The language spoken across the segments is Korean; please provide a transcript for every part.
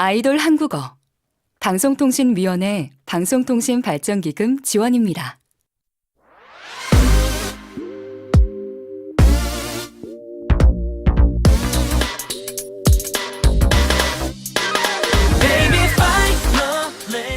아이돌 한국어 방송통신위원회 방송통신발전기금 지원입니다.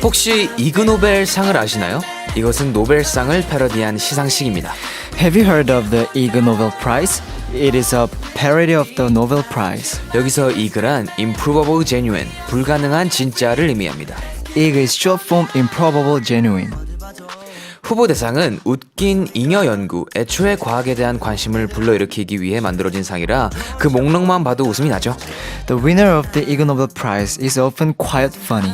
혹시 이그노벨상을 아시나요? 이것은 노벨상을 패러디한 시상식입니다. Have you heard of the Ig Nobel Prize? It is a parody of the Nobel Prize. 여기서 이그란 improbable genuine, 불가능한 진짜를 의미합니다. Ig is short form improbable genuine. 후보 대상은 웃긴 잉여 연구, 애초에 과학에 대한 관심을 불러일으키기 위해 만들어진 상이라 그 목록만 봐도 웃음이 나죠. The winner of the Ig Nobel Prize is often quite funny.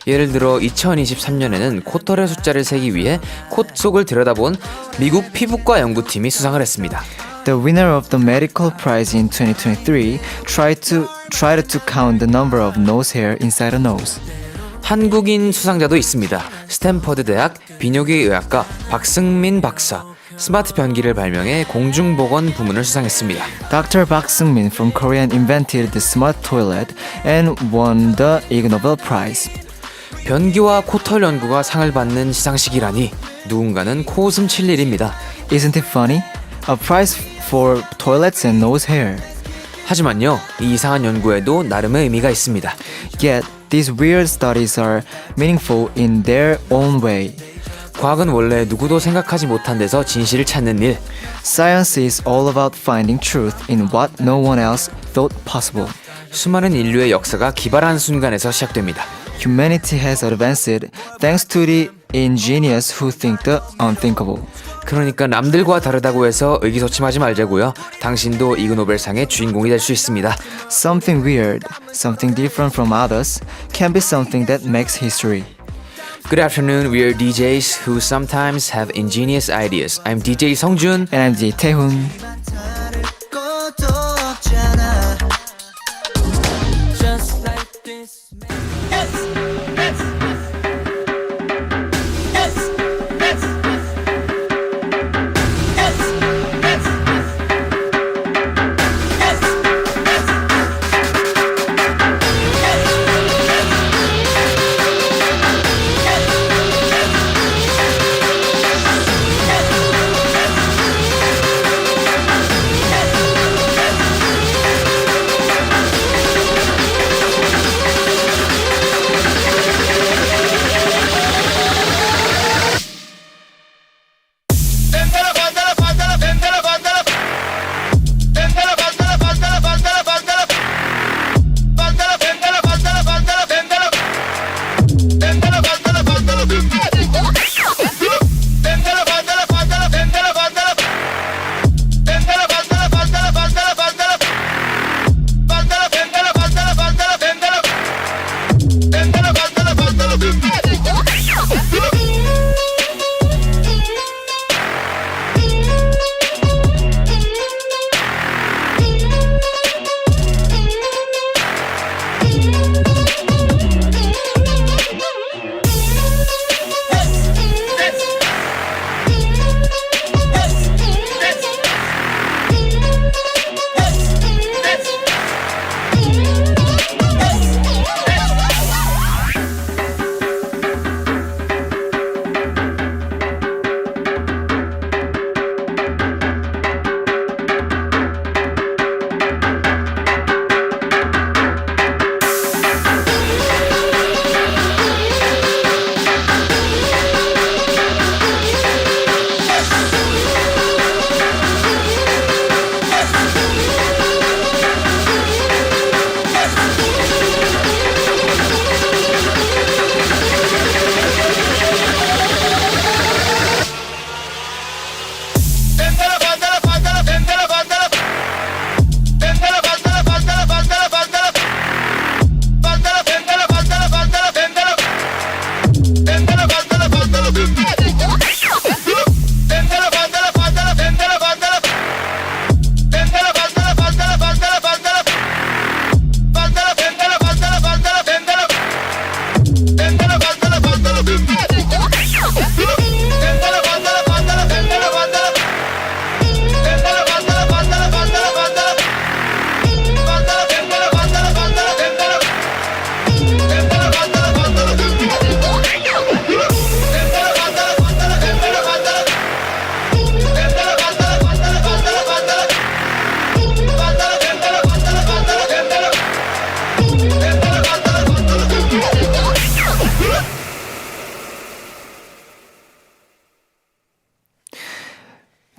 예를 들어 2023년에는 코털의 숫자를 세기 위해 콧 속을 들여다본 미국 피부과 연구팀이 수상을 했습니다. The winner of the medical prize in 2023 tried to count the number of nose hair inside a nose. 한국인 수상자도 있습니다. 스탠퍼드 대학 비뇨기의학과 박승민 박사, 스마트 변기를 발명해 공중보건 부문을 수상했습니다. Dr. Park Seung-min from Korea invented the smart toilet and won the Ig Nobel Prize. 변기와 코털 연구가 상을 받는 시상식이라니 누군가는 코웃음 칠 일입니다. Isn't it funny? A prize for toilets and nose hair. 하지만요, 이 이상한 연구에도 나름의 의미가 있습니다. Yet, these weird studies are meaningful in their own way. 과학은 원래 누구도 생각하지 못한 데서 진실을 찾는 일. Science is all about finding truth in what no one else thought possible. 수많은 인류의 역사가 기발한 순간에서 시작됩니다. Humanity has advanced thanks to the ingenious who think the unthinkable. 그러니까 남들과 다르다고 해서 의기소침하지 말자고요. 당신도 이그노벨상의 주인공이 될 수 있습니다. Something weird, something different from others can be something that makes history. Good afternoon, we are DJs who sometimes have ingenious ideas. I'm DJ 성준. And I'm DJ Taehoon.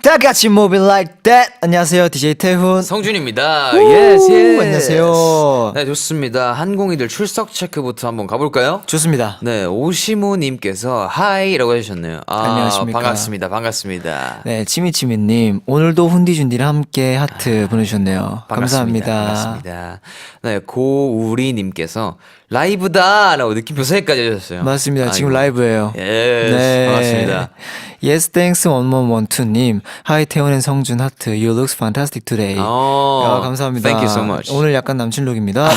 다 같이 move it like that. 안녕하세요, DJ 태훈. 성준입니다. 우, 예스, 예스. 안녕하세요. 네, 좋습니다. 한공이들 출석 체크부터 한번 가볼까요? 좋습니다. 네, 오시모님께서 하이라고 해주셨네요. 안녕하십니까. 반갑습니다. 네, 치미치미님 오늘도 훈디준디랑 함께 하트 보내주셨네요. 감사합니다. 반갑습니다. 네, 고우리님께서 라이브다라고 느낌표세까지 해주셨어요. 맞습니다. 지금 아이고. 라이브예요. 예스, 반갑습니다. Yes, thanks 1112님. Hi 태훈 and 성준 하트. You look fantastic today. 감사합니다. Thank you so much. 오늘 약간 남친룩입니다.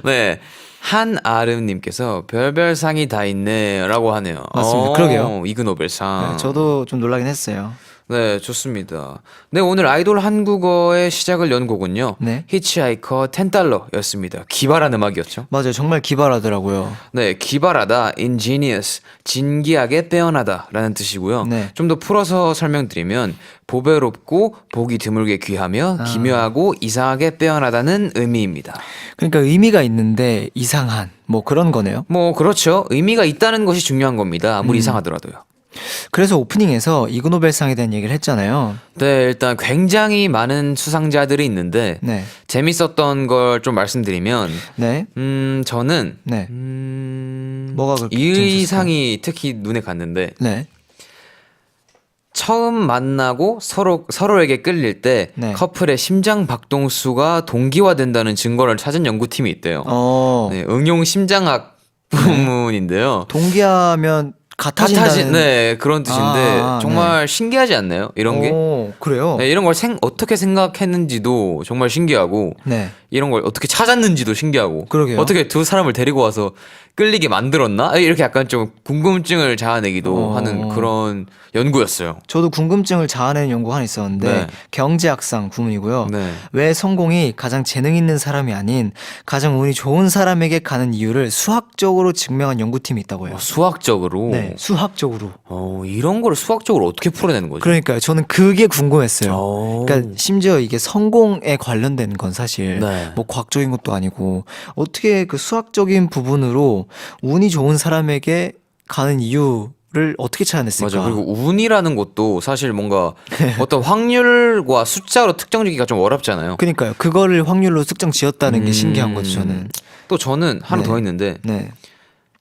네. 한아름님께서 별별상이 다 있네라고 하네요. 맞습니다. 그러게요. 이그노벨상. 네, 저도 좀 놀라긴 했어요. 네, 좋습니다. 네, 오늘 아이돌 한국어의 시작을 연 곡은요. 네. 히치하이커 10달러였습니다. 기발한 음악이었죠. 맞아요. 정말 기발하더라고요. 네, 기발하다, ingenious, 진기하게 빼어나다라는 뜻이고요. 네. 좀 더 풀어서 설명드리면 보배롭고 보기 드물게 귀하며 기묘하고 이상하게 빼어나다는 의미입니다. 그러니까 의미가 있는데 이상한 뭐 그런 거네요. 뭐 그렇죠. 의미가 있다는 것이 중요한 겁니다. 아무리 이상하더라도요. 그래서 오프닝에서 이그노벨상에 대한 얘기를 했잖아요. 네, 일단 굉장히 많은 수상자들이 있는데 네. 재밌었던 걸 좀 말씀드리면 네. 저는 네. 뭐가 그렇게 이 재밌었을까요? 상이 특히 눈에 갔는데 네. 처음 만나고 서로에게 끌릴 때 네. 커플의 심장 박동수가 동기화된다는 증거를 찾은 연구팀이 있대요. 네, 응용 심장학 부문인데요. 동기하면 같아진다는. 네, 그런 뜻인데 정말 신기하지 않나요? 이런 게? 오, 그래요? 네, 이런 걸 어떻게 생각했는지도 정말 신기하고 네. 이런 걸 어떻게 찾았는지도 신기하고 그러게요. 어떻게 두 사람을 데리고 와서 끌리게 만들었나? 이렇게 약간 좀 궁금증을 자아내기도 하는 그런 연구였어요. 저도 궁금증을 자아내는 연구가 하나 있었는데 네. 경제학상 부문이고요. 네. 왜 성공이 가장 재능 있는 사람이 아닌 가장 운이 좋은 사람에게 가는 이유를 수학적으로 증명한 연구팀이 있다고 해요. 수학적으로 네, 수학적으로. 이런 거를 수학적으로 어떻게 풀어내는 거죠? 그러니까요. 저는 그게 궁금했어요. 오. 그러니까 심지어 이게 성공에 관련된 건 사실 네. 뭐 과학적인 것도 아니고 어떻게 그 수학적인 부분으로 운이 좋은 사람에게 가는 이유를 어떻게 찾아냈을까? 맞아. 그리고 운이라는 것도 사실 뭔가 어떤 확률과 숫자로 특정짓기가 좀 어렵잖아요. 그러니까요. 그거를 확률로 측정 지었다는 게 신기한 거죠, 저는. 또 저는 하나 네. 더 있는데 네.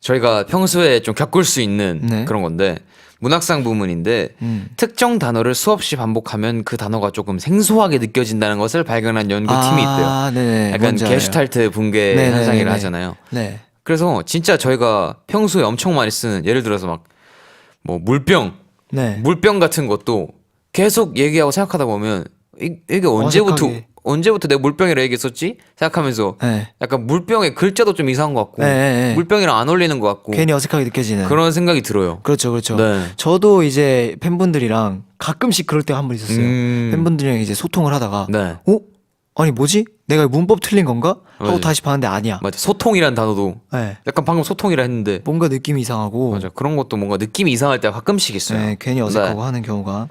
저희가 평소에 좀 겪을 수 있는 네. 그런 건데 문학상 부문인데 특정 단어를 수없이 반복하면 그 단어가 조금 생소하게 느껴진다는 것을 발견한 연구팀이 있대요. 네. 약간 뭔지 알아요. 게슈탈트 붕괴 네, 네, 현상이라 네, 네. 하잖아요. 네. 그래서 진짜 저희가 평소에 엄청 많이 쓰는 예를 들어서 막 뭐 물병 네. 같은 것도 계속 얘기하고 생각하다 보면 이게 어색하게. 언제부터 내가 물병이라 얘기했었지? 생각하면서 네. 약간 물병의 글자도 좀 이상한 것 같고 네, 네, 네. 물병이랑 안 어울리는 것 같고 괜히 어색하게 느껴지는. 그런 생각이 들어요. 그렇죠, 그렇죠. 네. 저도 이제 팬분들이랑 가끔씩 그럴 때가 한 번 있었어요. 음. 팬분들이랑 이제 소통을 하다가, 네. 아니 뭐지? 내가 문법 틀린 건가? 하고 맞아요. 다시 봤는데 아니야. 맞아. 소통이란 단어도 네. 약간 방금 소통이라 했는데 뭔가 느낌이 이상하고, 맞아. 그런 것도 뭔가 느낌이 이상할 때가 가끔씩 있어요. 네, 괜히 어색하고 하는 경우가.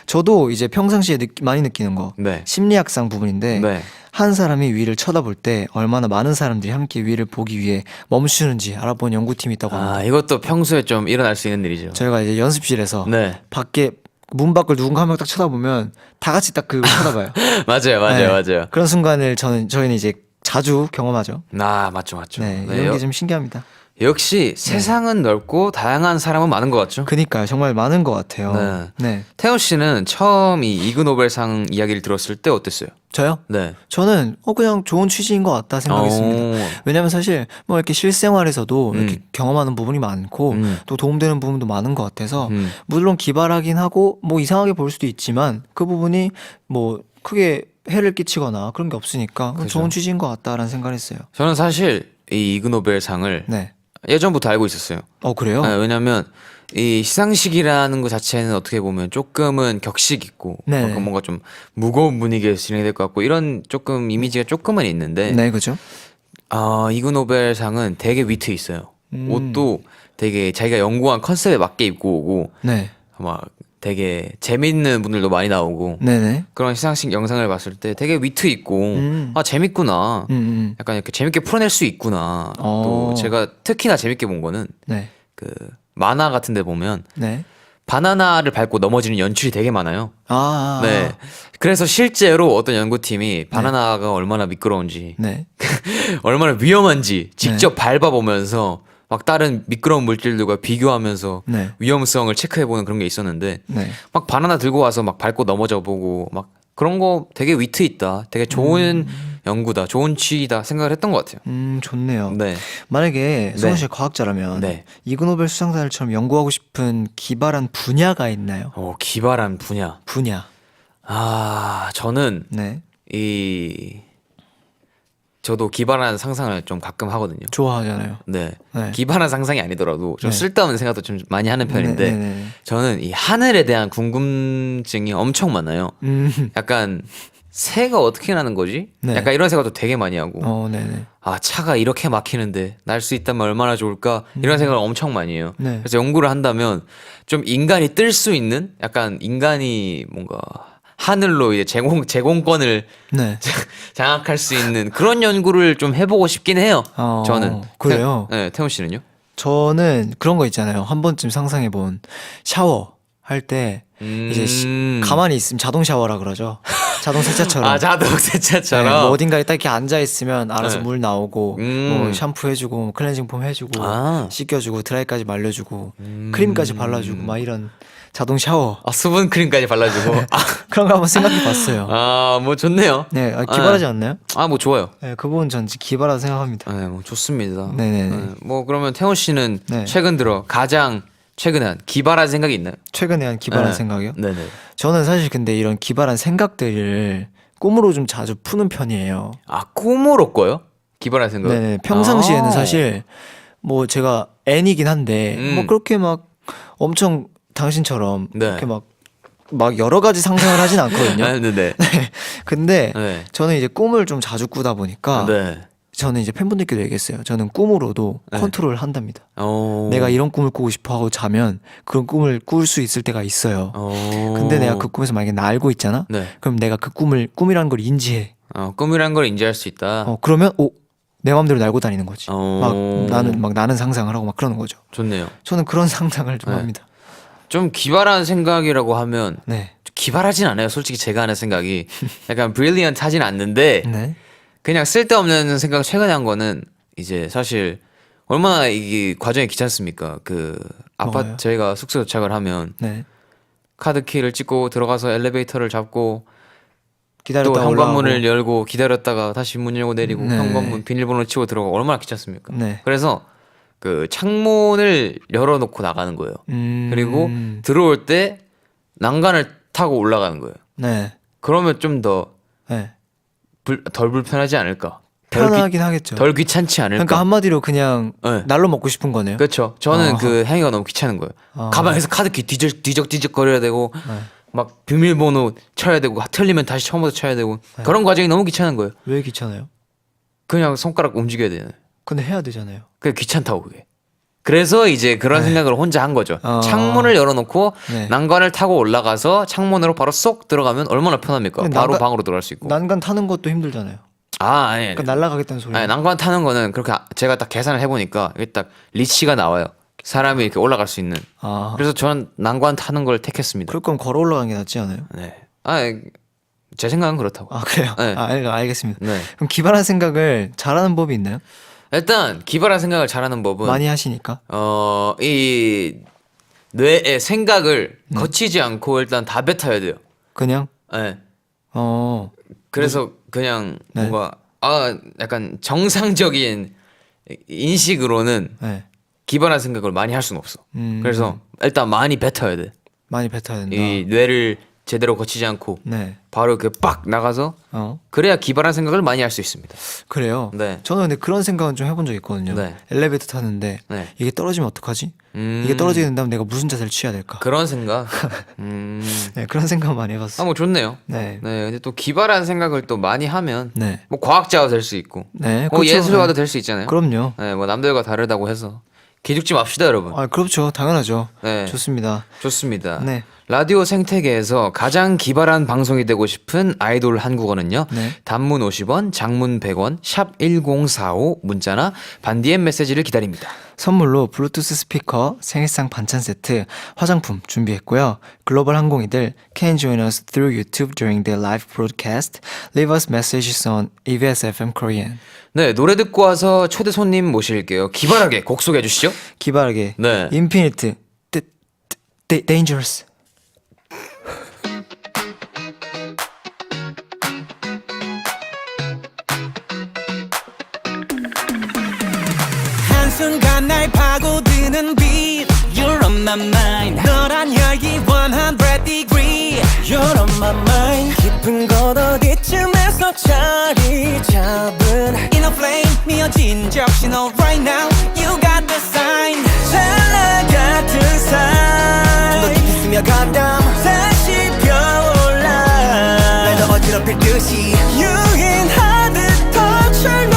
저도 이제 평상시에 많이 느끼는 거, 네. 심리학상 부분인데, 네. 한 사람이 위를 쳐다볼 때 얼마나 많은 사람들이 함께 위를 보기 위해 멈추는지 알아본 연구팀이 있다고 합니다. 이것도 평소에 좀 일어날 수 있는 일이죠. 저희가 이제 연습실에서 네. 밖에 문 밖을 누군가 한 명 딱 쳐다보면 다 같이 딱 그 쳐다봐요. 맞아요. 네. 그런 순간을 저희는 이제 자주 경험하죠. 맞죠. 네, 네, 이런 게 좀 신기합니다. 역시 세상은 넓고 다양한 사람은 많은 것 같죠. 그니까요, 정말 많은 것 같아요. 네. 태연 씨는 처음 이 이그노벨상 이야기를 들었을 때 어땠어요? 저요? 네. 저는 그냥 좋은 취지인 것 같다 생각했습니다. 왜냐면 사실 뭐 이렇게 실생활에서도 이렇게 경험하는 부분이 많고 또 도움되는 부분도 많은 것 같아서 물론 기발하긴 하고 뭐 이상하게 볼 수도 있지만 그 부분이 뭐 크게 해를 끼치거나 그런 게 없으니까 그죠. 좋은 취지인 것 같다라는 생각을 했어요. 저는 사실 이 이그노벨상을 네. 예전부터 알고 있었어요. 그래요? 네, 왜냐면 이 시상식이라는 것 자체는 어떻게 보면 조금은 격식 있고 네. 약간 뭔가 좀 무거운 분위기에서 진행될 것 같고 이런 조금 이미지가 조금은 있는데 네, 그죠? 이그노벨상은 되게 위트 있어요. 음. 옷도 되게 자기가 연구한 컨셉에 맞게 입고 오고 네. 막 되게 재밌는 분들도 많이 나오고 네네. 그런 시상식 영상을 봤을 때 되게 위트 있고 재밌구나. 약간 이렇게 재밌게 풀어낼 수 있구나. 또 제가 특히나 재밌게 본 거는 네. 그 만화 같은 데 보면 네. 바나나를 밟고 넘어지는 연출이 되게 많아요. 네. 아. 그래서 실제로 어떤 연구팀이 바나나가 얼마나 미끄러운지, 네. 얼마나 위험한지 직접 밟아보면서 막 다른 미끄러운 물질들과 비교하면서 네. 위험성을 체크해보는 그런 게 있었는데 네. 막 바나나 들고 와서 막 밟고 넘어져 보고 막 그런 거 되게 위트 있다. 되게 좋은 연구다. 좋은 취지다 생각을 했던 것 같아요. 좋네요. 네. 만약에 성훈 네. 씨가 과학자라면 네. 이그노벨 수상자들처럼 연구하고 싶은 기발한 분야가 있나요? 기발한 분야. 분야. 저는 네. 저도 기발한 상상을 좀 가끔 하거든요. 좋아하잖아요. 네. 네. 기발한 상상이 아니더라도 좀 네. 쓸데없는 생각도 좀 많이 하는 편인데 네, 네, 네. 저는 이 하늘에 대한 궁금증이 엄청 많아요. 약간 새가 어떻게 나는 거지? 네. 약간 이런 생각도 되게 많이 하고 네네. 차가 이렇게 막히는데 날 수 있다면 얼마나 좋을까? 이런 생각을 엄청 많이 해요. 네. 그래서 연구를 한다면 좀 인간이 뜰 수 있는 약간 인간이 뭔가 하늘로 이제 제공권을 네. 장악할 수 있는 그런 연구를 좀 해보고 싶긴 해요. 저는. 그래요? 태훈 씨는요? 저는 그런 거 있잖아요. 한 번쯤 상상해본 샤워 할 때 이제 가만히 있으면 자동 샤워라 그러죠. 자동 세차처럼. 자동 네, 세차처럼. 뭐 어딘가에 딱 이렇게 앉아 있으면 알아서 네. 물 나오고 뭐 샴푸 해주고 뭐 클렌징 폼 해주고 씻겨주고 드라이까지 말려주고 크림까지 발라주고 막 이런 자동 샤워 수분 크림까지 발라주고. 그런 거 한번 생각해봤어요. 뭐 좋네요. 네, 기발하지 않나요? 뭐 좋아요. 네, 그 부분 전 기발하다 생각합니다. 뭐 좋습니다. 네네네. 뭐 그러면 태훈 씨는 네. 최근 들어 가장 최근에 한 기발한 생각이 있나요? 최근에 한 기발한 네. 생각이요? 네네. 저는 사실 근데 이런 기발한 생각들을 꿈으로 좀 자주 푸는 편이에요. 꿈으로 꿔요? 기발한 생각? 네네. 평상시에는 사실 뭐 제가 N이긴 한데 뭐 그렇게 막 엄청 당신처럼 네. 이렇게 막 여러 가지 상상을 하진 않거든요. 네네. 근데 네. 저는 이제 꿈을 좀 자주 꾸다 보니까 네. 저는 이제 팬분들께도 얘기했어요. 저는 꿈으로도 네. 컨트롤을 한답니다. 내가 이런 꿈을 꾸고 싶어 하고 자면 그런 꿈을 꿀 수 있을 때가 있어요. 근데 내가 그 꿈에서 만약에 나 알고 있잖아? 네. 그럼 내가 그 꿈이라는 걸 인지해. 꿈이란 걸 인지할 수 있다. 그러면 내 마음대로 날고 다니는 거지. 어. 나는 상상을 하고 막 그러는 거죠. 좋네요. 저는 그런 상상을 좀 네. 합니다. 좀 기발한 생각이라고 하면 네. 기발하진 않아요. 솔직히 제가 하는 생각이 약간 브릴리언트 하진 않는데 네. 그냥 쓸데없는 생각 최근에 한 거는 이제 사실 얼마나 이게 과정이 귀찮습니까? 그 아파트 뭐가요? 저희가 숙소 도착을 하면 네. 카드키를 찍고 들어가서 엘리베이터를 잡고 또 기다렸다 현관문을 올라가고. 열고 기다렸다가 다시 문 열고 내리고 네. 현관문 비밀번호 치고 들어가고 얼마나 귀찮습니까? 네. 그래서 그 창문을 열어놓고 나가는 거예요. 그리고 들어올 때 난간을 타고 올라가는 거예요. 네. 그러면 좀 더 덜 네. 불편하지 않을까? 편하긴 하겠죠. 덜 귀찮지 않을까? 그러니까 한마디로 그냥 네. 날로 먹고 싶은 거네요. 그렇죠. 저는 아하. 그 행위가 너무 귀찮은 거예요. 가방에서 카드키 뒤적뒤적 거려야 되고 네. 막 비밀번호 쳐야 되고 틀리면 다시 처음부터 쳐야 되고 그런 과정이 너무 귀찮은 거예요. 왜 귀찮아요? 그냥 손가락 움직여야 되잖아요. 근데 해야 되잖아요. 그게 귀찮다고 그게. 그래서 이제 그런 생각을 혼자 한 거죠. 창문을 열어놓고 네. 난간을 타고 올라가서 창문으로 바로 쏙 들어가면 얼마나 편합니까? 근데 바로 난간- 방으로 들어갈 수 있고. 난간 타는 것도 힘들잖아요. 아니. 그러니까 날아가겠다는 소리. 아니, 난간 타는 거는 그렇게 제가 딱 계산을 해보니까 이게 딱 리치가 나와요. 사람이 이렇게 올라갈 수 있는. 그래서 저는 난간 타는 걸 택했습니다. 그럴 거면 걸어 올라가는 게 낫지 않아요? 네. 제 생각은 그렇다고. 그래요? 네. 알겠습니다. 네. 그럼 기발한 생각을 잘하는 법이 있나요? 일단 기발한 생각을 잘하는 법은 많이 하시니까. 이 뇌의 생각을 거치지 않고 일단 다 뱉어야 돼요. 그냥 네. 네. 그래서 그냥 뭔가 약간 정상적인 인식으로는 네. 기발한 생각을 많이 할 수는 없어. 그래서 일단 많이 뱉어야 돼. 많이 뱉어야 된다. 이 뇌를 제대로 거치지 않고 네. 바로 이렇게 빡 나가서 어. 그래야 기발한 생각을 많이 할 수 있습니다. 그래요. 네. 저는 근데 그런 생각은 좀 해본 적 있거든요. 네. 엘리베이터 타는데 네. 이게 떨어지면 어떡하지? 이게 떨어지게 된다면 내가 무슨 자세를 취해야 될까? 그런 생각. 네, 그런 생각 많이 해봤어요. 뭐 좋네요. 네. 네. 근데 또 기발한 생각을 또 많이 하면 네. 뭐 과학자가 될 수 있고, 네. 뭐 그렇죠. 예술가도 네. 될 수 있잖아요. 그럼요. 네, 뭐 남들과 다르다고 해서 기죽지 맙시다, 여러분. 그렇죠. 당연하죠. 네. 좋습니다. 좋습니다. 네. 라디오 생태계에서 가장 기발한 방송이 되고 싶은 아이돌 한국어는요. 네. 단문 50원, 장문 100원, 샵 1045 문자나 반디엠 메시지를 기다립니다. 선물로 블루투스 스피커, 생일상 반찬 세트, 화장품 준비했고요. 글로벌 항공이들 can join us through YouTube during their live broadcast. Leave us messages on EBS FM Korean. 네, 노래 듣고 와서 초대 손님 모실게요. 기발하게 곡 소개해 주시죠. 기발하게 네. 인피니트 Dangerous. 한순간 날 파고드는 beat You're on my mind 너란 열기 100 degree You're on my mind 깊은 곳 어디쯤에서 자리 잡은 In a flame 미어진 적신호 Right now You got the sign 찰나 같은 sign 너 깊이 스며간다 다시 피어올라 날 더 어지럽힐 듯이 유인하듯 더 철나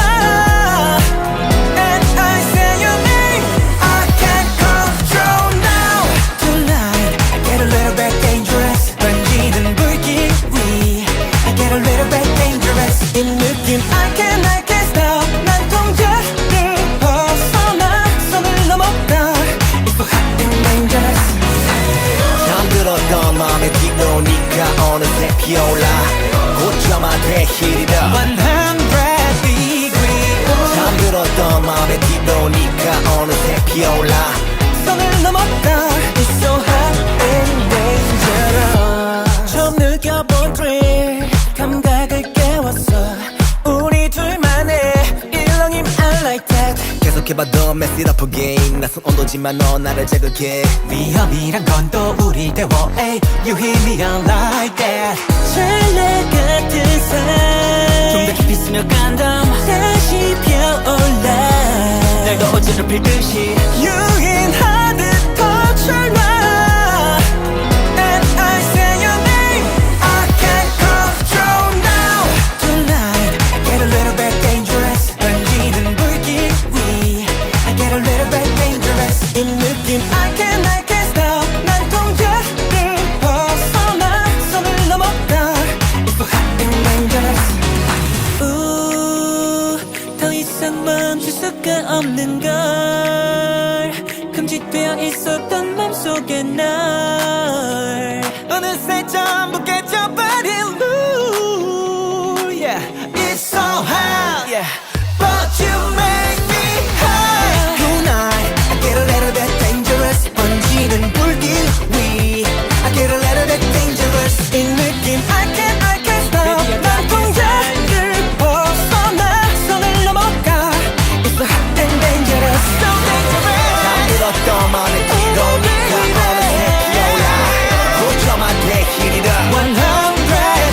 어느새 피어올라 고점한테 힐이다 100 degree 잠들었던 마음에 뒤로니까 어느새 피어올라 선을 넘었다 It's so hot and dangerous 처음 느껴본 thrill 감각을 깨웠어 우리 둘만의 일렁임 I like that 계속해봐도 mess it up again 낯선 온도지만 너 나를 자극해 위험이란 건 또 우리 대워 ay, You hit me up like that 찰나 같은 삶 좀 더 깊이 스며간다 다시 피어올라 날 더 어지럽힐 듯이 유인하듯 더 철나 And I say your name I can't control now Tonight I get a little bit dangerous 번지는 불길 위 I get a little bit dangerous 이 느낌 I can't stop 난 통제를 벗어나 선을 넘었다 It's so hot and dangerous 더 이상 멈출 수가 없는 걸 금지되어 있었던 맘속의 날 어느새 전부 깨져버린 lure Yeah, it's so hot Yeah, but you make me high Tonight, I get a little bit dangerous 번지는 불길 위 I get a little bit dangerous 이 느낌 I can't stop 난 통제를 벗어나 선을 넘어가 It's so hot and dangerous So dangerous 잠들었던 마음에 뒤로니까 어느새 피어올라 고점한테 힐이다 100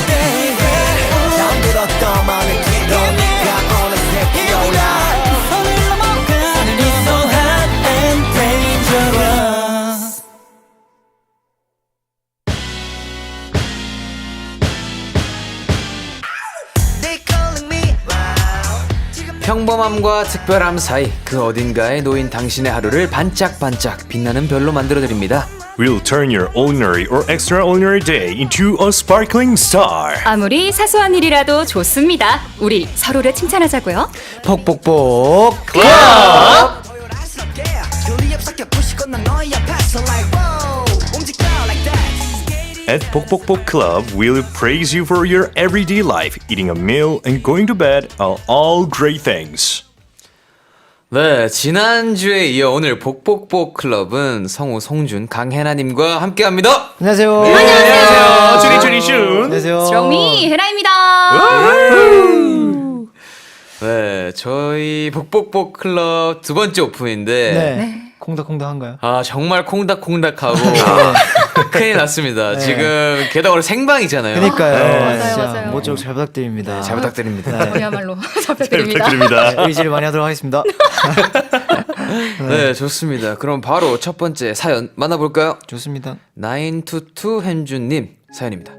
degree 잠들었던 마음에 뒤로니까 어느새 피어올라 선을 넘어가 It's so hot and dangerous They calling me wow 평범함과 특별함 사이 그 어딘가에 놓인 당신의 하루를 반짝반짝 빛나는 별로 만들어드립니다. We'll turn your ordinary or extraordinary day into a sparkling star. 아무리 사소한 일이라도 좋습니다. 우리 서로를 칭찬하자고요. 폭폭폭 요란스럽게 줄리 앱삭혀 부시고 난 너의 옆에서 like wow 움직여 like that At Pokpokpok Club, we'll praise you for your everyday life. Eating a meal and going to bed are all great things. 네, 지난주에 이어 오늘 복복복 클럽은 성우 송준, 강혜나님과 함께합니다. 안녕하세요. 안녕하세요. 주리주리슌. 안녕하세요. 스롱미 해나입니다. 네, 저희 복복복 클럽 두 번째 오픈인데 네. 콩닥콩닥한가요? 아 정말 콩닥콩닥하고 큰일 났습니다. 지금 게다가 오늘 생방이잖아요. 그러니까요. 맞아요, 진짜 맞아요. 모쪼록 잘 부탁드립니다. 잘 부탁드립니다. 네. 저야말로 잘 부탁드립니다. 부탁드립니다. 의지를 많이 하도록 하겠습니다. 네, 좋습니다. 그럼 바로 첫 번째 사연 만나볼까요? 좋습니다. 922 현주님 사연입니다.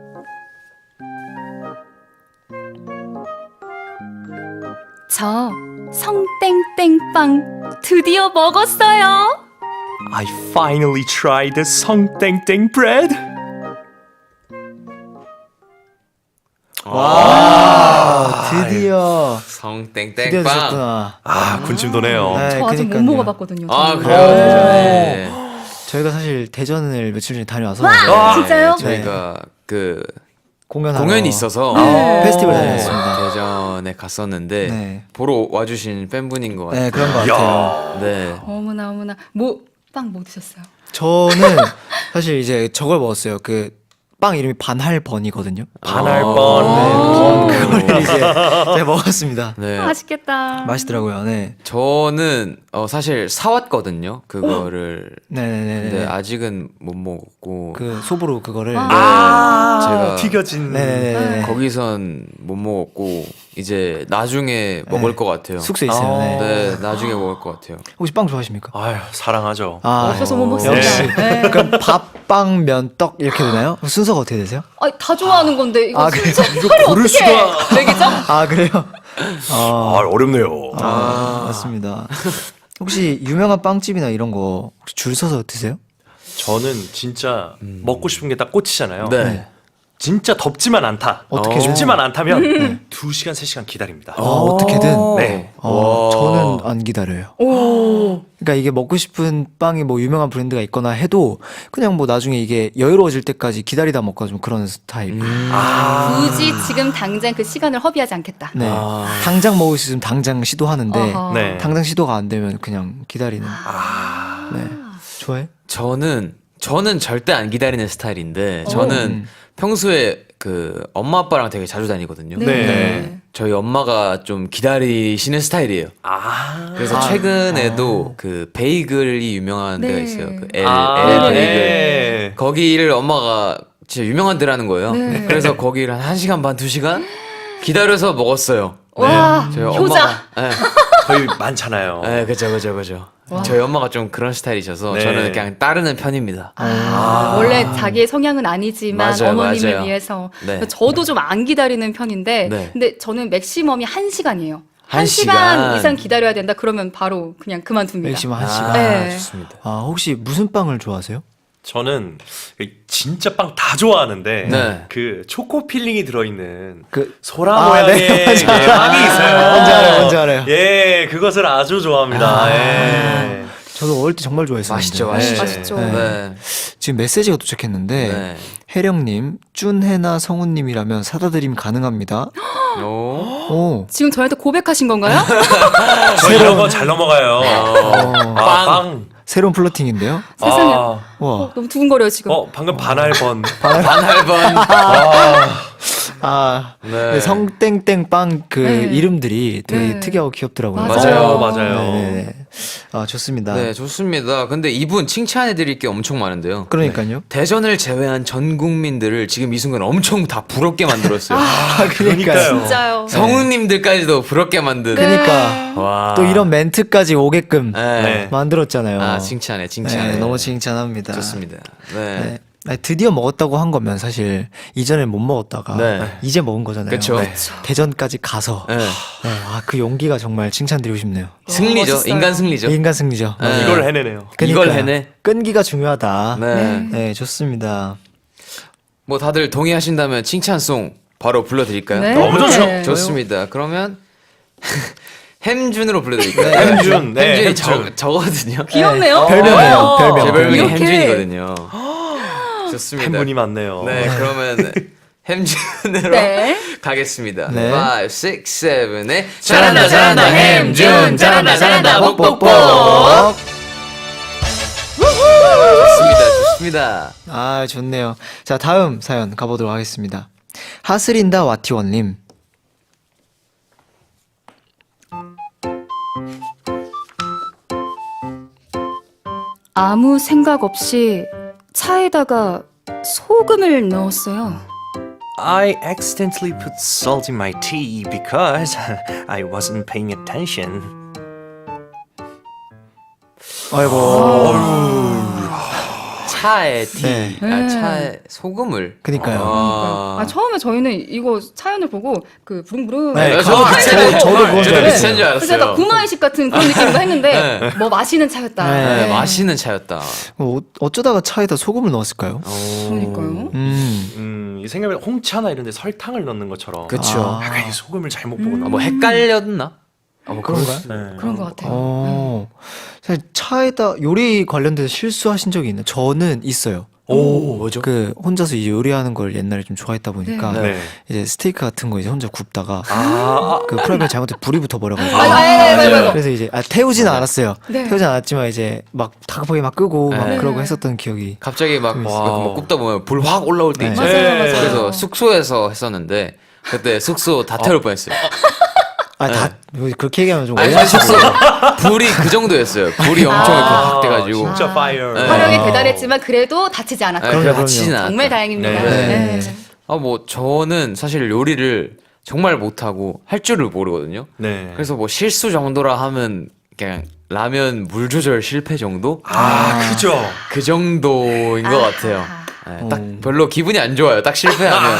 저 성땡땡빵 드디어 먹었어요. I finally tried the Song Teng Teng bread. 성땡땡빵. 드디어 드셨구나. 아, 군침 도네요. 네, 저 아직 못 그러니까요. 먹어봤거든요. 아 저는. 그래요? 네. 저희가 사실 대전을 며칠 전에 다녀와서 와, 진짜요? 저희가 그 공연하러 공연이 있어서 페스티벌 네, 다녔습니다. 대전에 갔었는데 네. 보러 와주신 팬분인 것 같아요. 네, 그런 것 같아요. 네. 어머나 어머나. 빵 뭐 드셨어요? 저는 사실 이제 저걸 먹었어요. 그 빵 이름이 반할번이거든요. 반할번. 그거를 이제 제가 먹었습니다. 네. 맛있겠다. 맛있더라고요. 네. 저는 사실 사왔거든요. 그거를. 네네네. 근데 아직은 못 먹었고. 그 소보로 그거를. 제가 튀겨진. 네네네. 거기선 못 먹었고 이제 나중에 먹을 것 같아요. 숙소에 있어요. 네. 네, 나중에 먹을 것 같아요. 혹시 빵 좋아하십니까? 아유, 사랑하죠. 없어서 못 먹습니다. 역시. 네. 그럼 밥, 빵, 면, 떡 이렇게 되나요? 순서가 어떻게 되세요? 다 좋아하는 건데 이거 그래요? 순서를 어떻게 매기죠? 아 그래요? 아, 어렵네요. 맞습니다. 혹시 유명한 빵집이나 이런 거 혹시 줄 서서 드세요? 저는 진짜 먹고 싶은 게 딱 꽂히잖아요. 네. 진짜 덥지만 않다. 어떻게 춥지만 않다면 2시간, 3시간 기다립니다. 어떻게든. 네. 저는 안 기다려요. 그러니까 이게 먹고 싶은 빵이 뭐 유명한 브랜드가 있거나 해도 그냥 뭐 나중에 이게 여유로워질 때까지 기다리다 먹고 좀 그런 스타일. 굳이 지금 당장 그 시간을 허비하지 않겠다. 네. 당장 먹을 수 있으면 당장 시도하는데 어허. 네. 당장 시도가 안 되면 그냥 기다리는. 네. 좋아해? 저는 절대 안 기다리는 스타일인데 저는 평소에 그 엄마 아빠랑 되게 자주 다니거든요. 네. 저희 엄마가 좀 기다리시는 스타일이에요. 그래서 최근에도 그 베이글이 유명한 네. 데가 있어요. 그 L 아, 베이글. 네. 거기를 엄마가 진짜 유명한 데라는 거예요. 그래서 거기를 한 1시간 반, 2시간 기다려서 먹었어요. 와, 저희 효자. 엄마가 네. 거의 많잖아요. 네, 그죠. 저희 엄마가 좀 그런 스타일이셔서 네. 저는 그냥 따르는 편입니다. 원래 자기의 성향은 아니지만 맞아요, 어머님을 맞아요. 위해서 네. 저도 좀 안 기다리는 편인데 네. 근데 저는 맥시멈이 1시간이에요. 한 1시간 시간. 이상 기다려야 된다 그러면 바로 그냥 그만둡니다. 맥시멈 한 시간. 네. 좋습니다. 혹시 무슨 빵을 좋아하세요? 저는 진짜 빵 다 좋아하는데 네. 그 초코 필링이 들어있는 그 소라 모양의 네, 맞아요. 예, 빵이 있어요. 뭔지 알아요. 예, 그것을 아주 좋아합니다. 예. 저도 어릴 때 정말 좋아했었는데. 맛있죠. 맛있죠. 네. 지금 메시지가 도착했는데 네. 혜령님, 쭌해나 성우님이라면 사다 드림 가능합니다. 오. 오, 지금 저한테 고백하신 건가요? 저 이런 거 잘 넘어가요. 빵. 새로운 플러팅인데요. 세상에. 아, 와, 너무 두근거려요 지금. 방금 반할번. 반할번. 네. 성땡땡 빵 그 네. 이름들이 되게 네. 특이하고 귀엽더라고요. 맞아요. 맞아요. 네네네. 좋습니다. 네, 좋습니다. 근데 이분 칭찬해드릴 게 엄청 많은데요. 그러니까요. 대전을 제외한 전 국민들을 지금 이 순간 엄청 다 부럽게 만들었어요. 그러니까요. 진짜요. 성우님들까지도 부럽게 만든. 그러니까 와. 또 이런 멘트까지 오게끔 네. 만들었잖아요. 칭찬해. 네, 너무 칭찬합니다. 좋습니다. 네. 네. 아니, 드디어 먹었다고 한 거면 사실 이전에 못 먹었다가 네. 이제 먹은 거잖아요. 그쵸. 네. 대전까지 가서 네. 그 용기가 정말 칭찬드리고 싶네요. 승리죠. 멋있어요. 인간 승리죠. 인간 승리죠. 네. 이걸 해내네요. 이걸 해내. 끈기가 중요하다. 네. 네, 좋습니다. 뭐 다들 동의하신다면 칭찬송 바로 불러드릴까요? 네. 너무 좋죠. 네. 좋습니다. 그러면 햄준으로 불러드릴까요? 햄준. 네, 햄준이 햄준. 저거든요. 귀엽네요. 별명이에요. 어. 별명. 제 별명이 이렇게. 햄준이거든요. 좋습니다. 팬분이 많네요. 네, 그러면 햄준으로 네. 가겠습니다. 네. 5, 6, 7에 잘한다, 잘한다, 햄준. 잘한다, 잘한다, 복복복. 좋습니다. 좋네요. 자, 다음 사연 가보도록 하겠습니다. 하스린다 와티원님. 아무 생각 없이 차에다가 소금을 넣었어요. I accidentally put salt in my tea because I wasn't paying attention. 차에 티, 네. 차에 소금을. 그니까요. 아, 처음에 저희는 이거 사연을 보고 그 부릉부릉 네, 저도 그건 줄 알았어요. 비슷한 줄 그래서 약간 알았어요. 구마의식 같은 그런 느낌으로 했는데 뭐 마시는 차였다. 네, 마시는 차였다. 어쩌다가 차에다 소금을 넣었을까요? 그러니까요. 이 생각에 홍차나 이런 데 설탕을 넣는 것처럼 그쵸. 약간 이 소금을 잘못 보고 넣은 뭐 헷갈렸나? 뭐 그런가요? 네. 그런 것 같아요. 사실 차에다 요리 관련돼서 실수하신 적이 있나요? 저는 있어요. 오, 뭐죠? 그 혼자서 이제 요리하는 걸 옛날에 좀 좋아했다 보니까 네. 이제 스테이크 같은 거 이제 혼자 굽다가 아, 그 프라이팬 잘못해 불이 붙어버려가지고 아이고. 그래서 이제 태우지는 않았어요. 네. 태우지는 않았지만 이제 막 다급하게 막 끄고 막 네. 그러고 했었던 기억이. 갑자기 막 와우. 뭐 굽다 보면 불 확 올라올 때 네. 있잖아요. 맞아요, 맞아요. 그래서 숙소에서 했었는데 그때 숙소 다 태울 뻔했어요. 다 그렇게 얘기하면 좀 아니 근데 숙소 불이 그 정도였어요. 불이 엄청 이렇게 확 돼가지고. 진짜 파이어. 네. 화력이 대단했지만 그래도 다치지 않았다. 네, 그럼요. 다치진 않았다. 정말 다행입니다. 네. 네. 아 뭐 저는 사실 요리를 정말 못하고 할 줄을 모르거든요. 네. 그래서 뭐 실수 정도라 하면 그냥 라면 물 조절 실패 정도? 그죠. 그 정도인 것 같아요. 네, 딱 별로 기분이 안 좋아요. 딱 실패하면.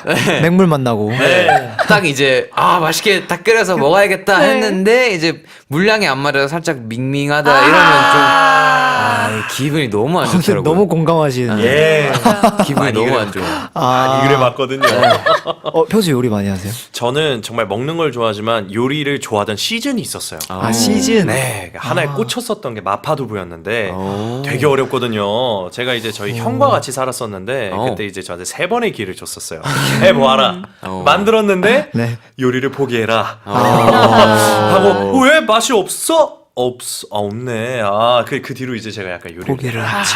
네. 맹물 만나고. 네. 딱 이제 맛있게 딱 끓여서 먹어야겠다 했는데 이제 물량이 안 맞아서 살짝 밍밍하다 이러면 좀 기분이 너무 안 좋더라고요. 너무 공감하시는. 예. 기분이 많이 너무 그래요. 안 좋아. 많이 그래 봤거든요. 평소에 요리 많이 하세요? 저는 정말 먹는 걸 좋아하지만 요리를 좋아하던 시즌이 있었어요. 시즌. 네, 하나에 꽂혔었던 게 마파두부였는데 되게 어렵거든요. 제가 이제 저희 형과 같이 살았었는데 그때 이제 저한테 3번의 기회를 줬었어요. 해보아라. 만들었는데 네. 요리를 포기해라. 하고 왜 맛이 없어? 없네. 그 뒤로 이제 제가 약간 요리를 포기를 하죠.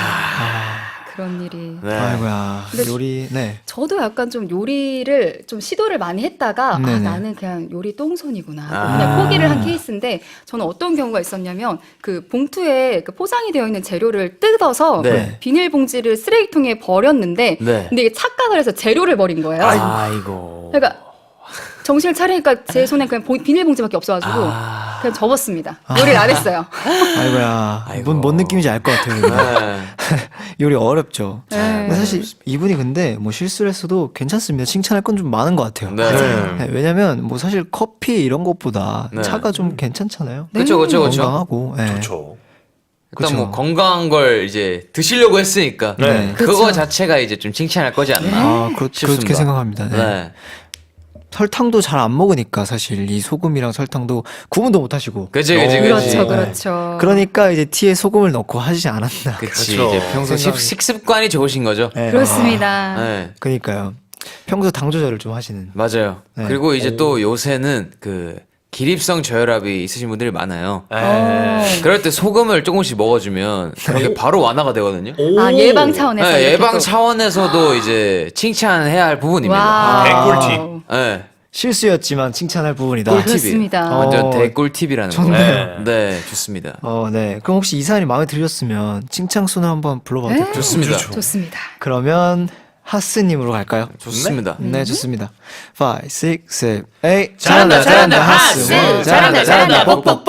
그런 일이. 네. 아이고야. 근데 요리. 네. 저도 약간 좀 요리를 좀 시도를 많이 했다가 네네. 나는 그냥 요리 똥손이구나 그냥 포기를 한 케이스인데 저는 어떤 경우가 있었냐면 그 봉투에 그 포장이 되어 있는 재료를 뜯어서 네. 비닐봉지를 쓰레기통에 버렸는데 네. 근데 이게 착각을 해서 재료를 버린 거예요. 아이고. 그러니까 정신을 차리니까 제 손에 그냥 비닐봉지밖에 없어가지고 그냥 접었습니다. 요리를 안 했어요. 아이고야. 아이고. 뭔 느낌인지 알 것 같아요. 이거. 네. 요리 어렵죠. 네. 근데 사실 이분이 근데 뭐 실수를 했어도 괜찮습니다. 칭찬할 건 좀 많은 것 같아요. 네. 네, 왜냐면 뭐 사실 커피 이런 것보다 네. 차가 좀 괜찮잖아요. 그쵸. 건강하고. 네. 좋죠. 일단 그쵸. 뭐 건강한 걸 이제 드시려고 했으니까 네. 그거 그쵸. 자체가 이제 좀 칭찬할 거지 않나 그렇게 싶습니다. 생각합니다. 네. 네. 설탕도 잘 안 먹으니까 사실 이 소금이랑 설탕도 구분도 못 하시고. 그치. 그렇죠, 네. 그렇죠. 그러니까 이제 티에 소금을 넣고 하지 않았나. 그치. 그렇죠. 이제 평소 식습관이 좋으신 거죠. 네. 그렇습니다. 네. 그러니까요. 평소 당 조절을 좀 하시는. 맞아요. 네. 그리고 이제 또 요새는 그 기립성 저혈압이 있으신 분들이 많아요. 그럴 때 소금을 조금씩 먹어주면 그게 바로 완화가 되거든요. 아, 예방 차원에서 네, 이렇게 예방 또. 차원에서도 이제 칭찬해야 할 부분입니다. 와. 개꿀팁. 네, 실수였지만 칭찬할 부분이다. 꿀팁이 그렇습니다. 완전 대꿀팁이라는 거. 좋네요. 네, 좋습니다. 네. 그럼 혹시 이 사연이 마음에 들으셨으면 칭찬순을 한번 불러봐도 될까요? 좋습니다. 좋습니다. 그러면 하스님으로 갈까요? 좋습니다. 네, 좋습니다. 5, 6, 7, 8. 잘한다, 잘한다, 하스. 잘한다, 잘한다, 뽁뽁뽁.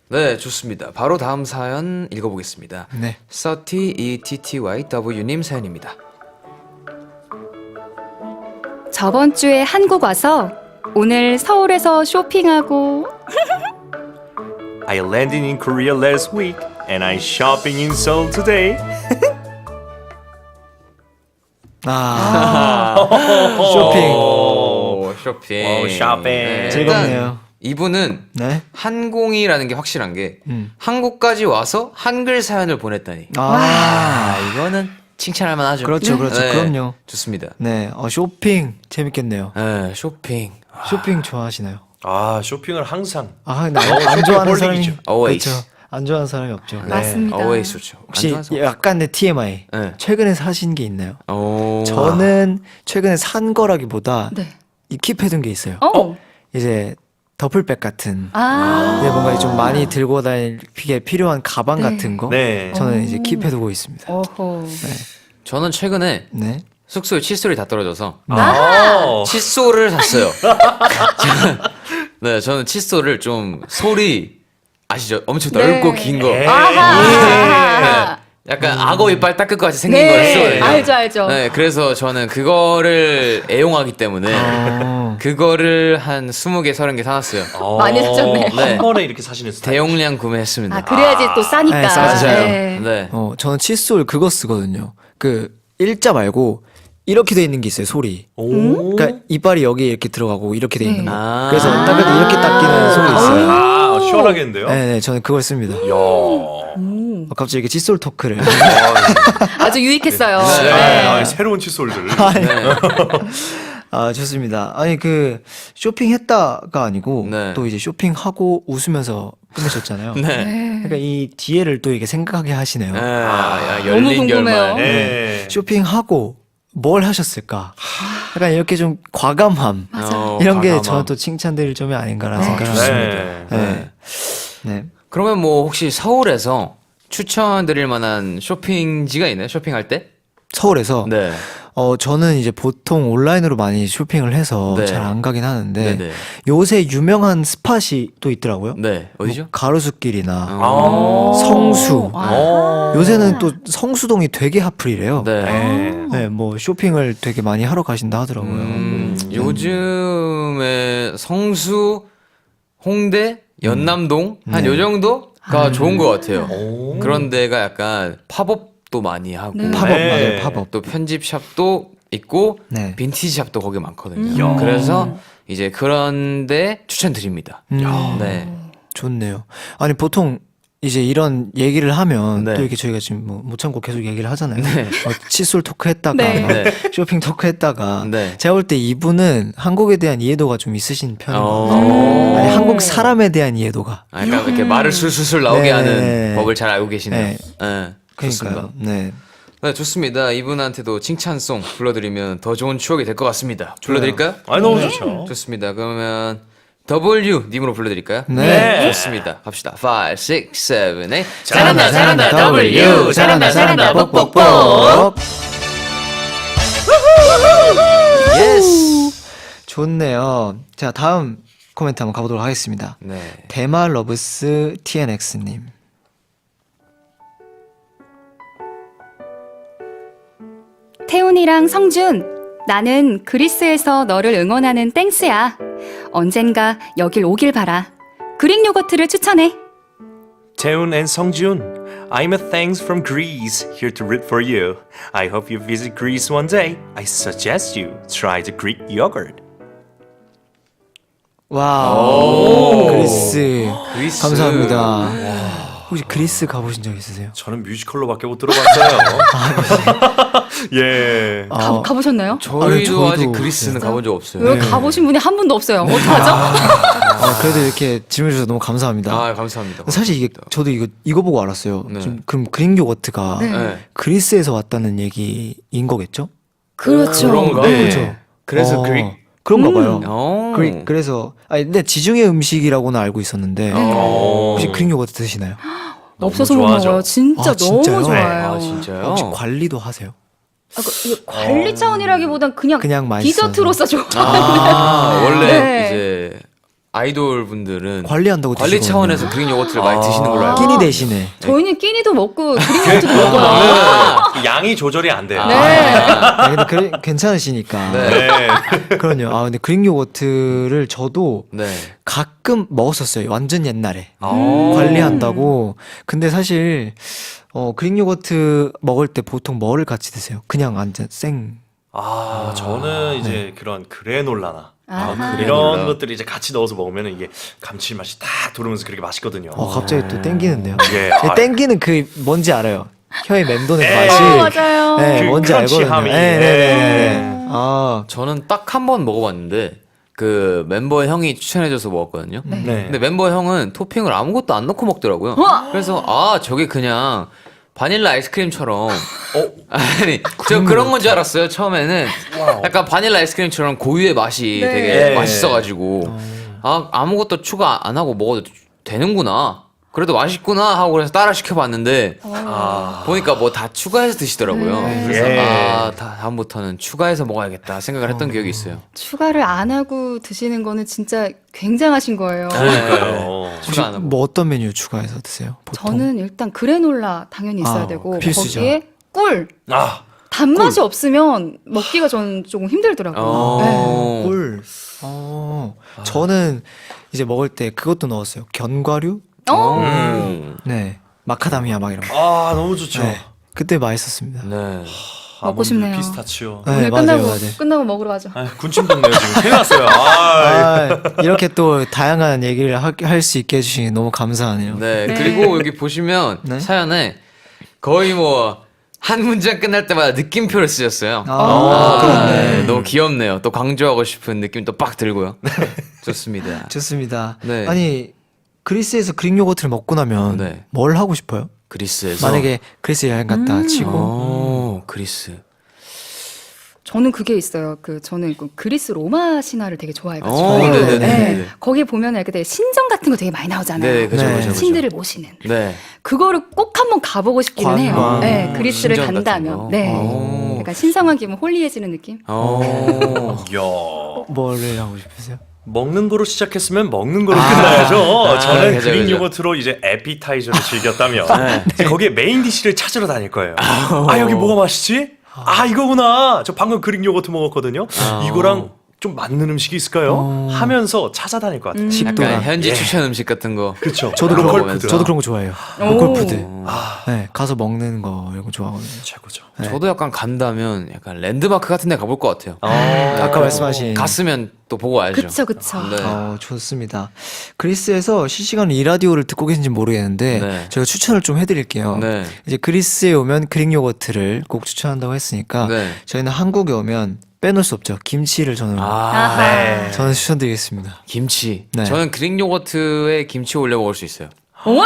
네, 좋습니다. 바로 다음 사연 읽어보겠습니다. 네. 30ETTYW님 사연입니다. 저번 주에 한국 와서 오늘 서울에서 쇼핑하고 I landed in Korea last week and I'm shopping in Seoul today. 쇼핑. 오, 쇼핑. 오, 쇼핑. 즐겁네요. 이분은 네. 한공이라는 게 확실한 게 한국까지 와서 한글 사연을 보냈다니. 이거는 칭찬할 만하죠. 그렇죠, 그렇죠. 네, 그럼요. 좋습니다. 네, 쇼핑 재밌겠네요. 네, 쇼핑. 쇼핑 좋아하시나요? 쇼핑을 항상. 근데 안 좋아하는 사람이 홀릭이죠. Always. 그렇죠. 안 좋아하는 사람이 없죠. 맞습니다. always 좋죠. 혹시 약간의 TMI. 네. 최근에 사신 게 있나요? 오. 저는 최근에 산 거라기보다 네. 킵해둔 게 있어요. 이제 더플백 같은. 이제 뭔가 좀 많이 들고 다니기에 필요한 가방 네. 같은 거. 네. 저는 이제 킵해두고 있습니다. 어허. 저는 최근에 네. 숙소에 칫솔이 다 떨어져서 아. 칫솔을 샀어요. 네, 저는 칫솔을 좀 솔이 아시죠? 엄청 네. 넓고 긴 거. 예. 아하. 네. 약간 악어 이빨 닦을 것 같이 생긴 네. 걸 쓰거든요. 알죠, 알죠. 네, 그래서 저는 그거를 애용하기 때문에 그거를 한 20개, 30개 사놨어요. 많이 사셨네. 네. 한 번에 이렇게 사시는 스타일. 대용량 구매했습니다. 아, 그래야지 또 싸니까. 네, 싸죠. 네. 네. 저는 칫솔 그거 쓰거든요. 그 일자 말고 이렇게 돼 있는 게 있어요. 소리. 그러니까 이빨이 여기 이렇게 들어가고 이렇게 돼 있는 거. 아. 그래서 닦을 때 이렇게 닦이는 소리 있어요. 아, 시원하겠는데요? 네, 저는 그걸 씁니다. 야. 갑자기 이렇게 칫솔 토크를. 아주 유익했어요. 네. 네. 아, 새로운 칫솔들. 아, 좋습니다. 아니, 그, 쇼핑했다가 아니고, 네. 또 이제 쇼핑하고 웃으면서 끝내셨잖아요. 네. 그러니까 이 뒤에를 또 이렇게 생각하게 하시네요. 네. 너무 열린 궁금해요. 결말. 네. 쇼핑하고 뭘 하셨을까? 약간 이렇게 좀 과감함. 이런 게 과감함. 저는 또 칭찬드릴 점이 아닌가라는 생각을 합니다. 네. 네. 네. 그러면 뭐 혹시 서울에서 추천드릴 만한 쇼핑지가 있나요? 쇼핑할 때? 서울에서 네. 저는 이제 보통 온라인으로 많이 쇼핑을 해서 네. 잘 안 가긴 하는데 네네. 요새 유명한 스팟이 또 있더라고요. 네. 어디죠? 뭐 가로수길이나 아. 성수. 어. 요새는 또 성수동이 되게 핫플이래요. 네. 네, 뭐 쇼핑을 되게 많이 하러 가신다 하더라고요. 요즘에 성수, 홍대, 연남동 한 요 정도가 좋은 것 같아요. 오. 그런 데가 약간 팝업도 많이 하고 네. 팝업 네. 맞아요, 팝업. 또 편집샵도 있고 네. 빈티지 샵도 거기 많거든요. 그래서 이제 그런데 추천드립니다. 네. 좋네요. 아니 보통 이제 이런 얘기를 하면 네. 또 이렇게 저희가 지금 뭐 못 참고 계속 얘기를 하잖아요. 칫솔 토크 했다가 네. 막 네. 쇼핑 토크 했다가 네. 제가 볼 때 이분은 한국에 대한 이해도가 좀 있으신 편인 것 어. 같아요. 아니 한국 사람에 대한 이해도가. 아, 약간 이렇게 말을 술술술 나오게 네. 하는 법을 잘 알고 계시네요. 네. 네. 좋습니다. 그러니까요. 네. 네, 좋습니다. 이분한테도 칭찬송 불러드리면 더 좋은 추억이 될 것 같습니다. 불러드릴까요? 아, 너무 좋죠. 좋습니다. 그러면 W님으로 불러드릴까요? 네. 좋습니다. 갑시다. 5, 6, 7, 8. 잘한다, 잘한다, W 잘한다 잘한다 뻑뻑뻑. 예스. 좋네요. 자 다음 코멘트 한번 가보도록 하겠습니다. 네. 대마 러브스 TNX님. 태훈이랑 성준, 나는 그리스에서 너를 응원하는 땡스야. 언젠가 여길 오길 바라. 그릭 요거트를 추천해. Taeun and Songjun, I'm a thanks from Greece, here to root for you. I hope you visit Greece one day. I suggest you try the Greek yogurt. 와 그리스. 그리스. 감사합니다. 혹시 그리스 가보신 적 있으세요? 저는 뮤지컬로밖에 못 들어봤어요. 예. 가보셨나요? 저희도 아직 저희도 그리스는 가본 적 없어요. 왜 가보신 분이 한 분도 없어요. 어떡하죠? 그래도 이렇게 질문 주셔서 너무 감사합니다. 아, 감사합니다. 사실 이게 저도 이거 보고 알았어요. 네. 좀 그럼 그릭 요거트가 네. 그리스에서 왔다는 얘기인 거겠죠? 그렇죠. 그런가? 네. 그렇죠. 그래서 그릭. 그런가 봐요. 그래서 근데 지중해 음식이라고는 알고 있었는데 혹시 그릭 요거트 드시나요? 없어서 너무 못 좋아하죠. 먹어요. 진짜 아, 너무 진짜요? 좋아요. 아, 진짜요? 혹시 관리도 하세요? 이게 관리 차원이라기보단 그냥 맛있어서. 디저트로서 좋아. 아, 원래 네. 이제 아이돌 분들은 관리한다고 관리 드시거든요. 차원에서 그릭 요거트를 많이 드시는 걸로 알고 끼니 대신에 저희는 끼니도 먹고 그릭 요거트도 먹어요. 양이 조절이 안 돼요. 네. 근데 괜찮으시니까 네. 네. 그럼요. 근데 그릭 요거트를 저도 네. 가끔 먹었었어요. 완전 옛날에 오. 관리한다고. 근데 사실 그릭 요거트 먹을 때 보통 뭐를 같이 드세요? 그냥 완전 생. 아, 저는 이제 그런 그래놀라나 아하. 이런 것들이 이제 같이 넣어서 먹으면 이게 감칠맛이 딱 들어오면서 그렇게 맛있거든요. 갑자기 또 땡기는데요. 예. 땡기는 그 뭔지 알아요. 혀에 맴도는 예. 맛이. 맞아요. 네, 그 뭔지 알거든요. 크런치함이. 네. 저는 딱 한 번 먹어봤는데 그 멤버 형이 추천해줘서 먹었거든요. 네. 근데 멤버 형은 토핑을 아무것도 안 넣고 먹더라고요. 그래서 저게 그냥 바닐라 아이스크림처럼 아니 저 그런 건 줄 알았어요. 처음에는 약간 바닐라 아이스크림처럼 고유의 맛이 되게 네. 맛있어가지고 아무것도 추가 안 하고 먹어도 되는구나. 그래도 맛있구나 하고 그래서 따라 시켜봤는데 아. 보니까 뭐 다 추가해서 드시더라고요. 그래서 예. 다음부터는 추가해서 먹어야겠다 생각을 했던 기억이 있어요. 추가를 안 하고 드시는 거는 진짜 굉장하신 거예요. 그러니까요. 추가 안 하고. 뭐 어떤 메뉴 추가해서 드세요? 보통? 저는 일단 그레놀라 당연히 있어야 아, 되고 필수죠. 거기에 꿀. 아, 단맛이 없으면 먹기가 저는 조금 힘들더라고요. 네. 꿀. 저는 이제 먹을 때 그것도 넣었어요. 견과류? 네. 마카다미아 막 이런 거. 아 너무 좋죠. 네. 그때 맛있었습니다. 네. 먹고 싶네요. 피스타치오. 네, 오늘 맞아요, 끝나고 맞아요. 끝나고 먹으러 가죠. 아, 군침 돋네요 지금. 큰일 났어요. 아, 이렇게 또 다양한 얘기를 할 수 있게 해주시니 너무 감사하네요. 네. 그리고 여기 보시면 네? 사연에 거의 뭐 한 문장 끝날 때마다 느낌표를 쓰셨어요. 그렇네. 너무 귀엽네요. 또 강조하고 싶은 느낌 또 빡 들고요. 좋습니다. 좋습니다. 네. 아니 그리스에서 그릭 요거트를 먹고 나면 네. 뭘 하고 싶어요? 그리스에서 만약에 그리스 여행 갔다 치고 그리스. 저는 그게 있어요. 저는 그리스 로마 신화를 되게 좋아해가지고. 네네네. 네. 거기 보면 이렇게 되게 신전 같은 거 되게 많이 나오잖아요. 네, 그죠, 네. 그죠, 그죠. 신들을 모시는. 네. 그거를 꼭 한번 가보고 싶기는 해요. 관광. 네, 그리스를 신전 같은 간다면. 거. 네. 오. 약간 신성한 기분, 홀리해지는 느낌. 이야. 뭐를 하고 싶으세요? 먹는 거로 시작했으면 먹는 거로 끝나야죠. 저는 그죠, 그릭 그죠. 요거트로 이제 에피타이저를 즐겼다면 이제 거기에 메인 디쉬를 찾으러 다닐 거예요. 아 여기 뭐가 맛있지? 아 이거구나. 저 방금 그릭 요거트 먹었거든요. 이거랑 좀 맞는 음식이 있을까요? 하면서 찾아다닐 것 같아요. 식도락. 약간 현지 추천 음식 같은 거. 그렇죠. 저도 로컬 그런 거, 푸드. 저도 그런 거 좋아해요. 오. 로컬 푸드. 아 네, 가서 먹는 거 이런 거 좋아하거든요. 최고죠. 저도 약간 간다면 약간 랜드마크 같은 데 가볼 것 같아요. 아까 말씀하신 갔으면 또 보고 와야죠. 그쵸, 그쵸. 네. 좋습니다. 그리스에서 실시간 이 라디오를 듣고 계신지 모르겠는데 네. 제가 추천을 좀 해드릴게요. 네. 이제 그리스에 오면 그릭 요거트를 꼭 추천한다고 했으니까 네. 저희는 한국에 오면 빼놓을 수 없죠. 김치를 저는 아, 네. 저는 추천드리겠습니다. 김치. 네. 저는 그릭 요거트에 김치 올려 먹을 수 있어요. 어?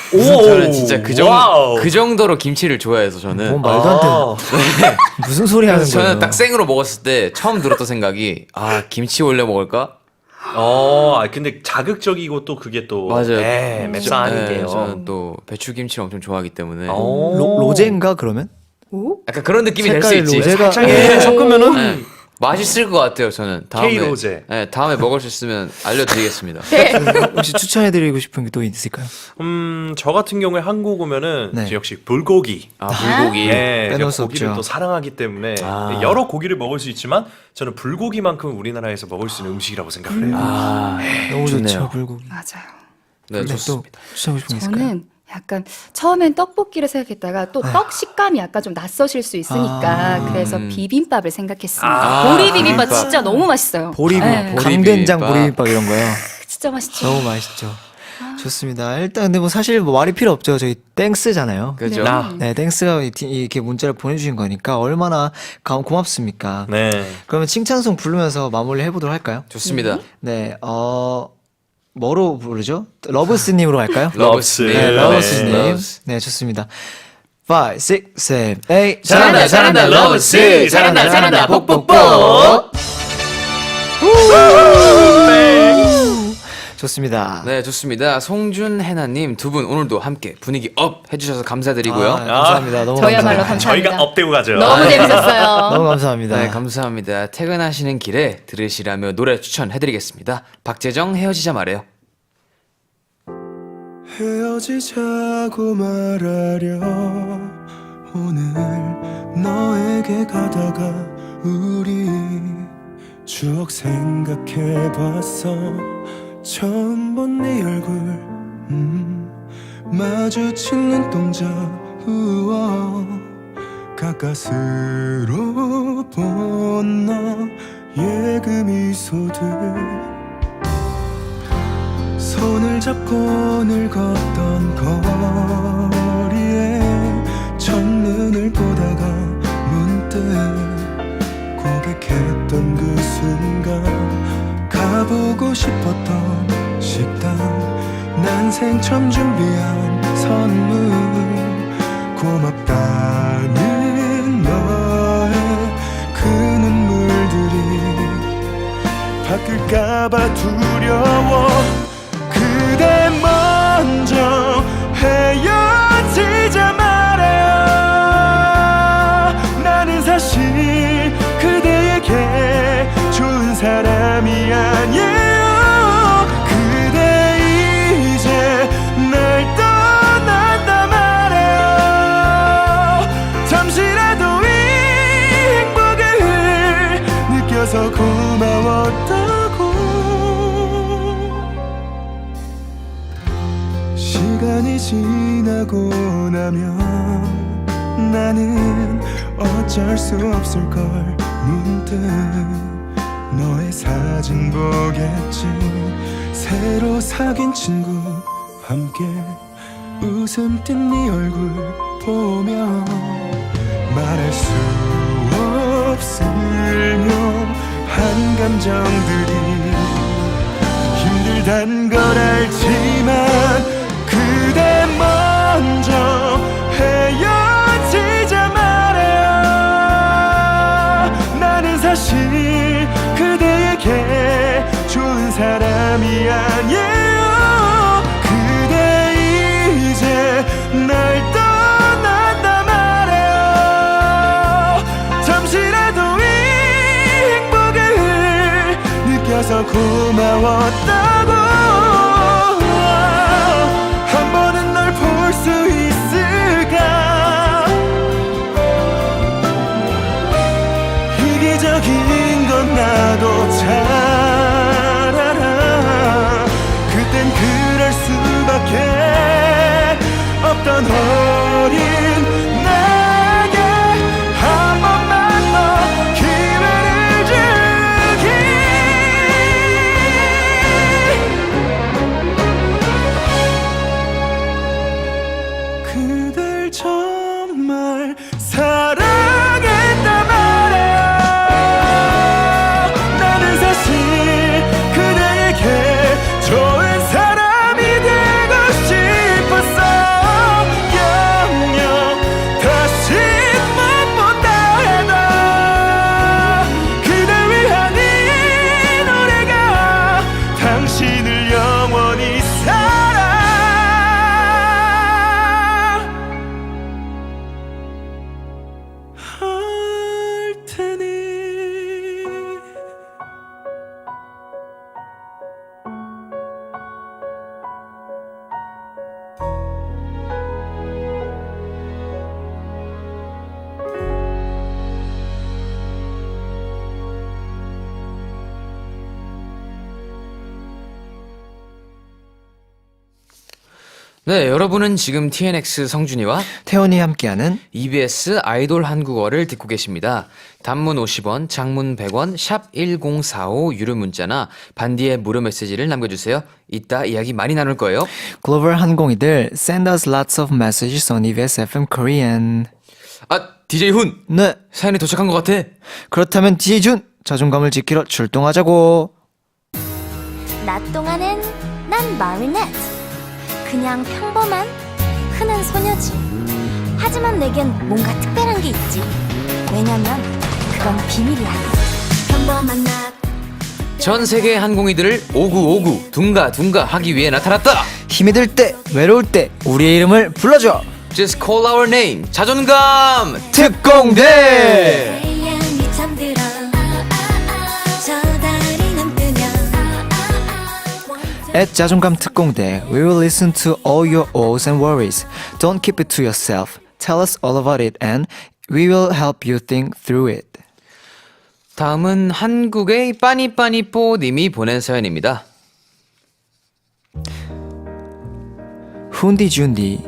저는 진짜 와우. 그 정도로 김치를 좋아해서 저는. 뭐 말도 안 되는 무슨 소리 하는 그래서 거예요? 저는 딱 생으로 먹었을 때 처음 들었던 생각이 김치 올려 먹을까? 근데 자극적이고 또 그게 또 맞아요. 맵싸하니게요. 저는 또 배추김치를 엄청 좋아하기 때문에 로제인가 그러면? 오? 약간 그런 느낌이 될 수 색깔 있지. 로제가 살짝에 섞으면은 네. 맛있을 것 같아요. 저는 다음에 K-로제. 네, 다음에 먹을 수 있으면 알려드리겠습니다. 혹시 추천해드리고 싶은 게 또 있을까요? 저 같은 경우에 한국 오면은 네. 이제 역시 불고기. 불고기. 네, 빼놓을 수 고기를 없죠. 또 사랑하기 때문에 여러 고기를 먹을 수 있지만 저는 불고기만큼 우리나라에서 먹을 수 있는 음식이라고 생각을 해요. 너무 좋네요. 좋죠 불고기. 맞아요. 네, 또 좋습니다. 추천하고 싶은 게 있을까요? 저는 약간 처음엔 떡볶이를 생각했다가 또 떡 식감이 약간 좀 낯서실 수 있으니까 그래서 비빔밥을 생각했습니다. 보리 비빔밥 진짜 너무 맛있어요. 보리비빔, 네. 강된장 보리비빔밥. 보리비빔밥 이런 거요. 진짜 맛있죠. 너무 맛있죠. 좋습니다. 일단 근데 뭐 사실 뭐 말이 필요 없죠. 저희 땡스잖아요. 그죠? 네, 땡스가 이렇게 문자를 보내주신 거니까 얼마나 고맙습니까? 네. 그러면 칭찬송 부르면서 마무리를 해보도록 할까요? 좋습니다. 네, 뭐로 부르죠? 러브스님으로 할까요? 러브스님. 네, 러브스님. 러브스. 네, 좋습니다. 5, 6, 7, 8. 잘한다, 잘한다, 러브스. 잘한다, 잘한다, 뽁뽁뽁. 좋습니다. 네, 좋습니다. 송준 해나님 두 분 오늘도 함께 분위기 업 해주셔서 감사드리고요. 감사합니다. 너무 저야말로 감사합니다. 감사합니다. 저희가 업되고 가죠. 너무 재밌었어요. 너무 감사합니다. 네, 감사합니다. 퇴근하시는 길에 들으시라며 노래 추천해드리겠습니다. 박재정 헤어지자 말해요. 헤어지자고 말하려 오늘 너에게 가다가 우리 추억 생각해봤어. 처음 본 네 얼굴 마주친 눈동자 우와 가까스로 본 너의 그 미소들 손을 잡고 늘 걷던 거리에 첫눈을 보다가 문득 고백했던 그 순간 가보고 싶었던 식당 난생 처음 준비한 선물 고맙다는 너의 그 눈물들이 바뀔까봐 두려워 그대 먼저 느껴서 고마웠다고. 시간이 지나고 나면 나는 어쩔 수 없을걸. 문득 너의 사진 보겠지. 새로 사귄 친구 함께 웃음 띤 네 얼굴 보며 말할 수 없을 묘한 감정들이 힘들단 걸 알지만 그대 먼저 헤어지자 말해요. 나는 사실 그대에게 좋은 사람이 아니에요. 그대 이제 날 떠난다 말해요. 잠시라도 이 행복을 느껴서 고마웠다고. 한 번은 널 볼 수 있을까. 이기적인 건 나도 잘 알아. 그땐 그럴 수밖에 없던 어린 나에게 한 번만 더 기회를 주기. 그댈 정말 사랑했단 말이야. 나는 사실 그대에게 좋은 사람이 되고 싶었어. 영영 다시 못 본다 해도 그댈 위한 이 노래가 당신을 영원히 사랑할 테니. 네, 여러분은 지금 TNX 성준이와 태연이 함께하는 EBS 아이돌 한국어를 듣고 계십니다. 단문 50원, 장문 100원, 샵 1045 유료 문자나 반디의 무료 메시지를 남겨주세요. 이따 이야기 많이 나눌 거예요. 글로벌 한공이들 send us lots of messages on EBS FM Korean. 아, DJ 훈! 네, 사연이 도착한 것 같아. 그렇다면 DJ 준 자존감을 지키러 출동하자고. 낮 동안엔 난 마리넷. 그냥 평범한 흔한 소녀지. 하지만 내겐 뭔가 특별한 게 있지. 왜냐면 그건 비밀이야. 평범한 낮. 전 세계 항공이들을 오구오구 둥가둥가 하기 위해 나타났다. 힘이 들 때, 외로울 때 우리의 이름을 불러줘. Just call our name. 자존감 특공대. 태양이 잠들어 저 달이 남뜨면 At 자존감 특공대, we will listen to all your woes and worries. Don't keep it to yourself. Tell us all about it and we will help you think through it. 다음은 한국의 빠니빠니뽀님이 보낸 사연입니다. 훈디 준디,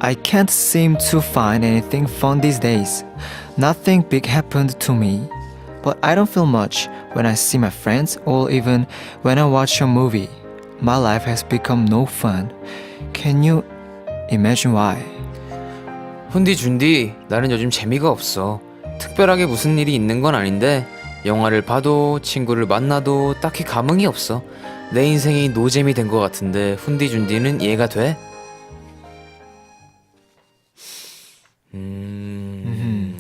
I can't seem to find anything fun these days. Nothing big happened to me. But I don't feel much when I see my friends or even when I watch a movie. My life has become no fun. Can you imagine why? 훈디 준디, 나는 요즘 재미가 없어. 특별하게 무슨 일이 있는 건 아닌데 영화를 봐도 친구를 만나도 딱히 감흥이 없어. 내 인생이 노잼이 된 것 같은데 훈디 준디는 이해가 돼?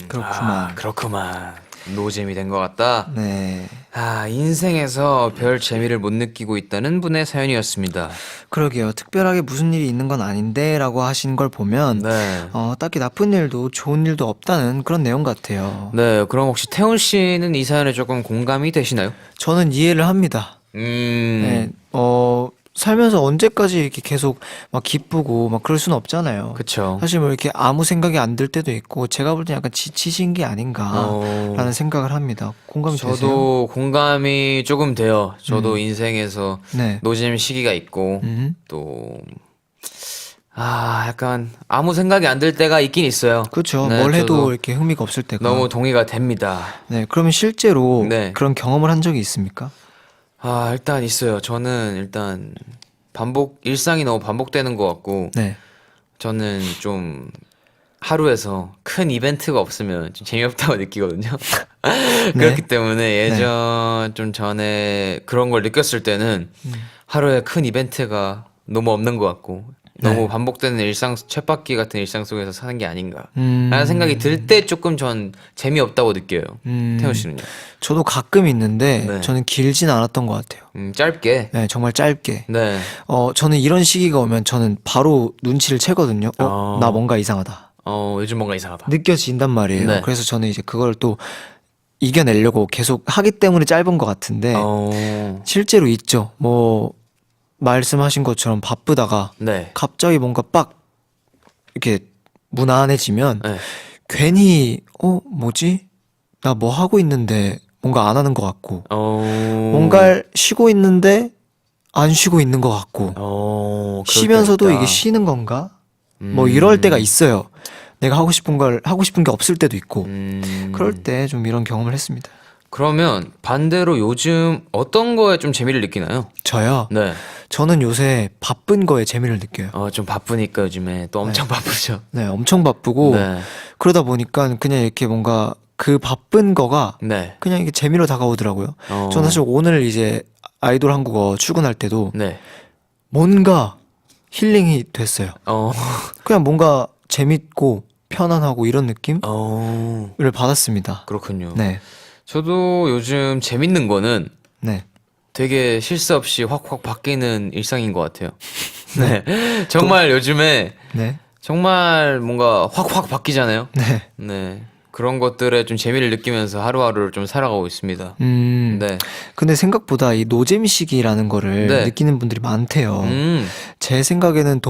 그렇구만. 그렇구만. 노잼이 된 것 같다. 네. 아, 인생에서 별 재미를 못 느끼고 있다는 분의 사연이었습니다. 그러게요. 특별하게 무슨 일이 있는 건 아닌데 라고 하신 걸 보면 네. 딱히 나쁜 일도 좋은 일도 없다는 그런 내용 같아요. 네, 그럼 혹시 태훈 씨는 이 사연에 조금 공감이 되시나요? 저는 이해를 합니다. 네, 살면서 언제까지 이렇게 계속 막 기쁘고 막 그럴 수는 없잖아요. 그쵸. 사실 뭐 이렇게 아무 생각이 안 들 때도 있고 제가 볼 때 약간 지치신 게 아닌가라는 생각을 합니다. 공감이 되세요? 저도 공감이 조금 돼요. 저도 인생에서 네. 노잼 시기가 있고 또 약간 아무 생각이 안 들 때가 있긴 있어요. 그렇죠. 네, 뭘 해도 저도 이렇게 흥미가 없을 때가. 너무 동의가 됩니다. 네. 그러면 실제로 네. 그런 경험을 한 적이 있습니까? 일단 있어요. 저는 일단 일상이 너무 반복되는 것 같고 네. 저는 좀 하루에서 큰 이벤트가 없으면 좀 재미없다고 느끼거든요. 그렇기 때문에 예전 좀 전에 그런 걸 느꼈을 때는 하루에 큰 이벤트가 너무 없는 것 같고 너무 반복되는 쳇바퀴 같은 일상 속에서 사는 게 아닌가 라는 생각이 들 때 조금 전 재미없다고 느껴요. 태훈 씨는요? 저도 가끔 있는데 네. 저는 길진 않았던 것 같아요. 짧게. 네, 정말 짧게. 네. 저는 이런 시기가 오면 저는 바로 눈치를 채거든요. 나 뭔가 이상하다. 요즘 뭔가 이상하다. 느껴진단 말이에요. 네. 그래서 저는 이제 그걸 또 이겨내려고 계속 하기 때문에 짧은 것 같은데 실제로 있죠. 뭐 말씀하신 것처럼 바쁘다가 네. 갑자기 뭔가 빡 이렇게 무난해지면 네. 괜히 뭐지? 나 뭐 하고 있는데 뭔가 안 하는 것 같고 뭔가 쉬고 있는데 안 쉬고 있는 것 같고 쉬면서도 그럴 때 이게 있다. 쉬는 건가? 뭐 이럴 때가 있어요. 내가 하고 싶은 게 없을 때도 있고 그럴 때 좀 이런 경험을 했습니다. 그러면 반대로 요즘 어떤 거에 좀 재미를 느끼나요? 저요? 네. 저는 요새 바쁜 거에 재미를 느껴요. 좀 바쁘니까 요즘에 또 엄청 바쁘죠. 네, 엄청 바쁘고 네. 그러다 보니까 그냥 이렇게 뭔가 그 바쁜 거가 네. 그냥 이게 재미로 다가오더라고요. 저는 사실 오늘 이제 아이돌 한국어 출근할 때도 네. 뭔가 힐링이 됐어요. 그냥 뭔가 재밌고 편안하고 이런 느낌을 받았습니다. 그렇군요. 네, 저도 요즘 재밌는 거는 네, 되게 실수 없이 확확 바뀌는 일상인 것 같아요. 네. 정말 요즘에 네, 정말 뭔가 확확 바뀌잖아요. 네. 네. 그런 것들에 좀 재미를 느끼면서 하루하루를 좀 살아가고 있습니다. 네. 근데 생각보다 이 노잼 시기라는 거를 네. 느끼는 분들이 많대요. 제 생각에는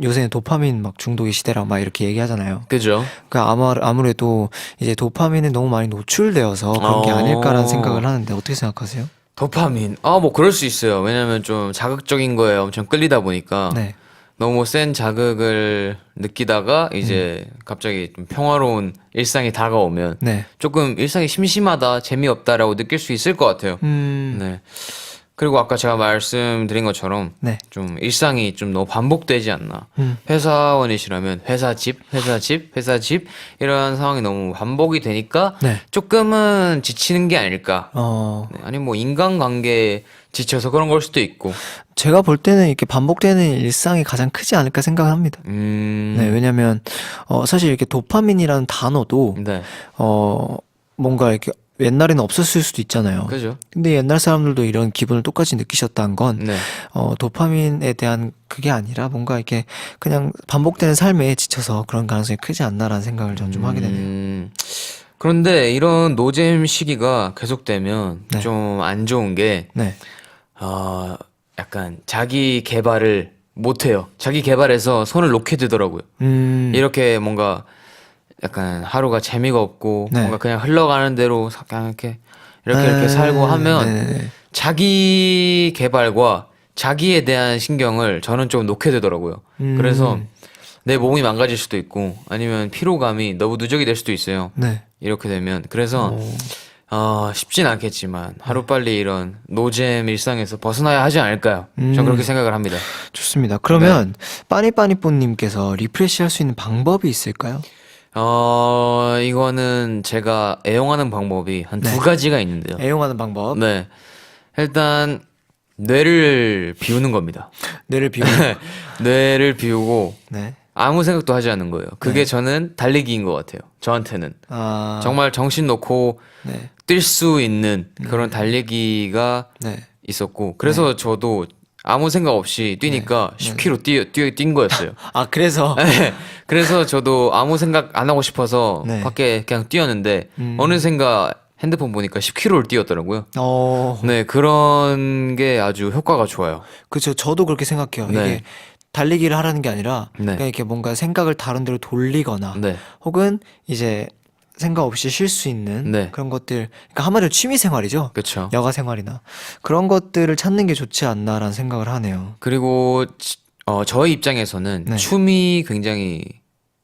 요새는 도파민 막 중독의 시대라 막 이렇게 얘기하잖아요. 그죠? 그러니까 아무래도 이제 도파민에 너무 많이 노출되어서 그런 게 아닐까라는 생각을 하는데 어떻게 생각하세요? 도파민. 뭐 그럴 수 있어요. 왜냐면 좀 자극적인 거에 엄청 끌리다 보니까 네. 너무 센 자극을 느끼다가 이제 갑자기 좀 평화로운 일상이 다가오면 네. 조금 일상이 심심하다, 재미없다라고 느낄 수 있을 것 같아요. 네. 그리고 아까 제가 말씀드린 것처럼 네. 좀 일상이 좀 너무 반복되지 않나. 회사원이시라면 회사 집, 회사 집, 회사 집 이런 상황이 너무 반복이 되니까 네. 조금은 지치는 게 아닐까. 네. 아니면 뭐 인간관계에 지쳐서 그런 걸 수도 있고. 제가 볼 때는 이렇게 반복되는 일상이 가장 크지 않을까 생각을 합니다. 네, 왜냐면 사실 이렇게 도파민이라는 단어도 네. 뭔가 이렇게 옛날에는 없었을 수도 있잖아요. 그죠. 근데 옛날 사람들도 이런 기분을 똑같이 느끼셨다는 건 네. 도파민에 대한 그게 아니라 뭔가 이렇게 그냥 반복되는 삶에 지쳐서 그런 가능성이 크지 않나라는 생각을 전 좀 하게 되네요. 그런데 이런 노잼 시기가 계속되면 네. 좀 안 좋은 게 네. 약간 자기 개발을 못해요. 자기 개발에서 손을 놓게 되더라고요. 이렇게 뭔가 약간 하루가 재미가 없고 네. 뭔가 그냥 흘러가는 대로 그냥 이렇게 살고 하면 네. 자기 개발과 자기에 대한 신경을 저는 좀 놓게 되더라고요. 그래서 내 몸이 망가질 수도 있고 아니면 피로감이 너무 누적이 될 수도 있어요. 네. 이렇게 되면 그래서 쉽진 않겠지만 하루빨리 이런 노잼 일상에서 벗어나야 하지 않을까요? 전 그렇게 생각을 합니다. 좋습니다. 그러면 빠니빠니뽀님께서 리프레시 할 수 있는 방법이 있을까요? 이거는 제가 애용하는 방법이 한 두 네. 가지가 있는데요. 애용하는 방법. 네. 일단 뇌를 비우는 겁니다. 뇌를 비우는 거. 뇌를 비우고 네. 아무 생각도 하지 않는 거예요. 그게 저는 달리기인 것 같아요. 저한테는. 정말 정신 놓고 네. 뛸 수 있는 그런 달리기가 네. 있었고 그래서 저도 아무 생각 없이 뛰니까 10km 뛴 거였어요. 그래서 네. 그래서 저도 아무 생각 안 하고 싶어서 네. 밖에 그냥 뛰었는데 어느샌가 핸드폰 보니까 10km를 뛰었더라고요. 어, 네, 그런 게 아주 효과가 좋아요. 그렇죠. 저도 그렇게 생각해요. 네. 이게 달리기를 하라는 게 아니라 네. 그냥 이렇게 뭔가 생각을 다른 데로 돌리거나 네. 혹은 이제 생각 없이 쉴 수 있는 네. 그런 것들, 그러니까 한마디로 취미 생활이죠. 그렇죠. 여가 생활이나 그런 것들을 찾는 게 좋지 않나라는 생각을 하네요. 그리고 저희 입장에서는 네. 춤이 굉장히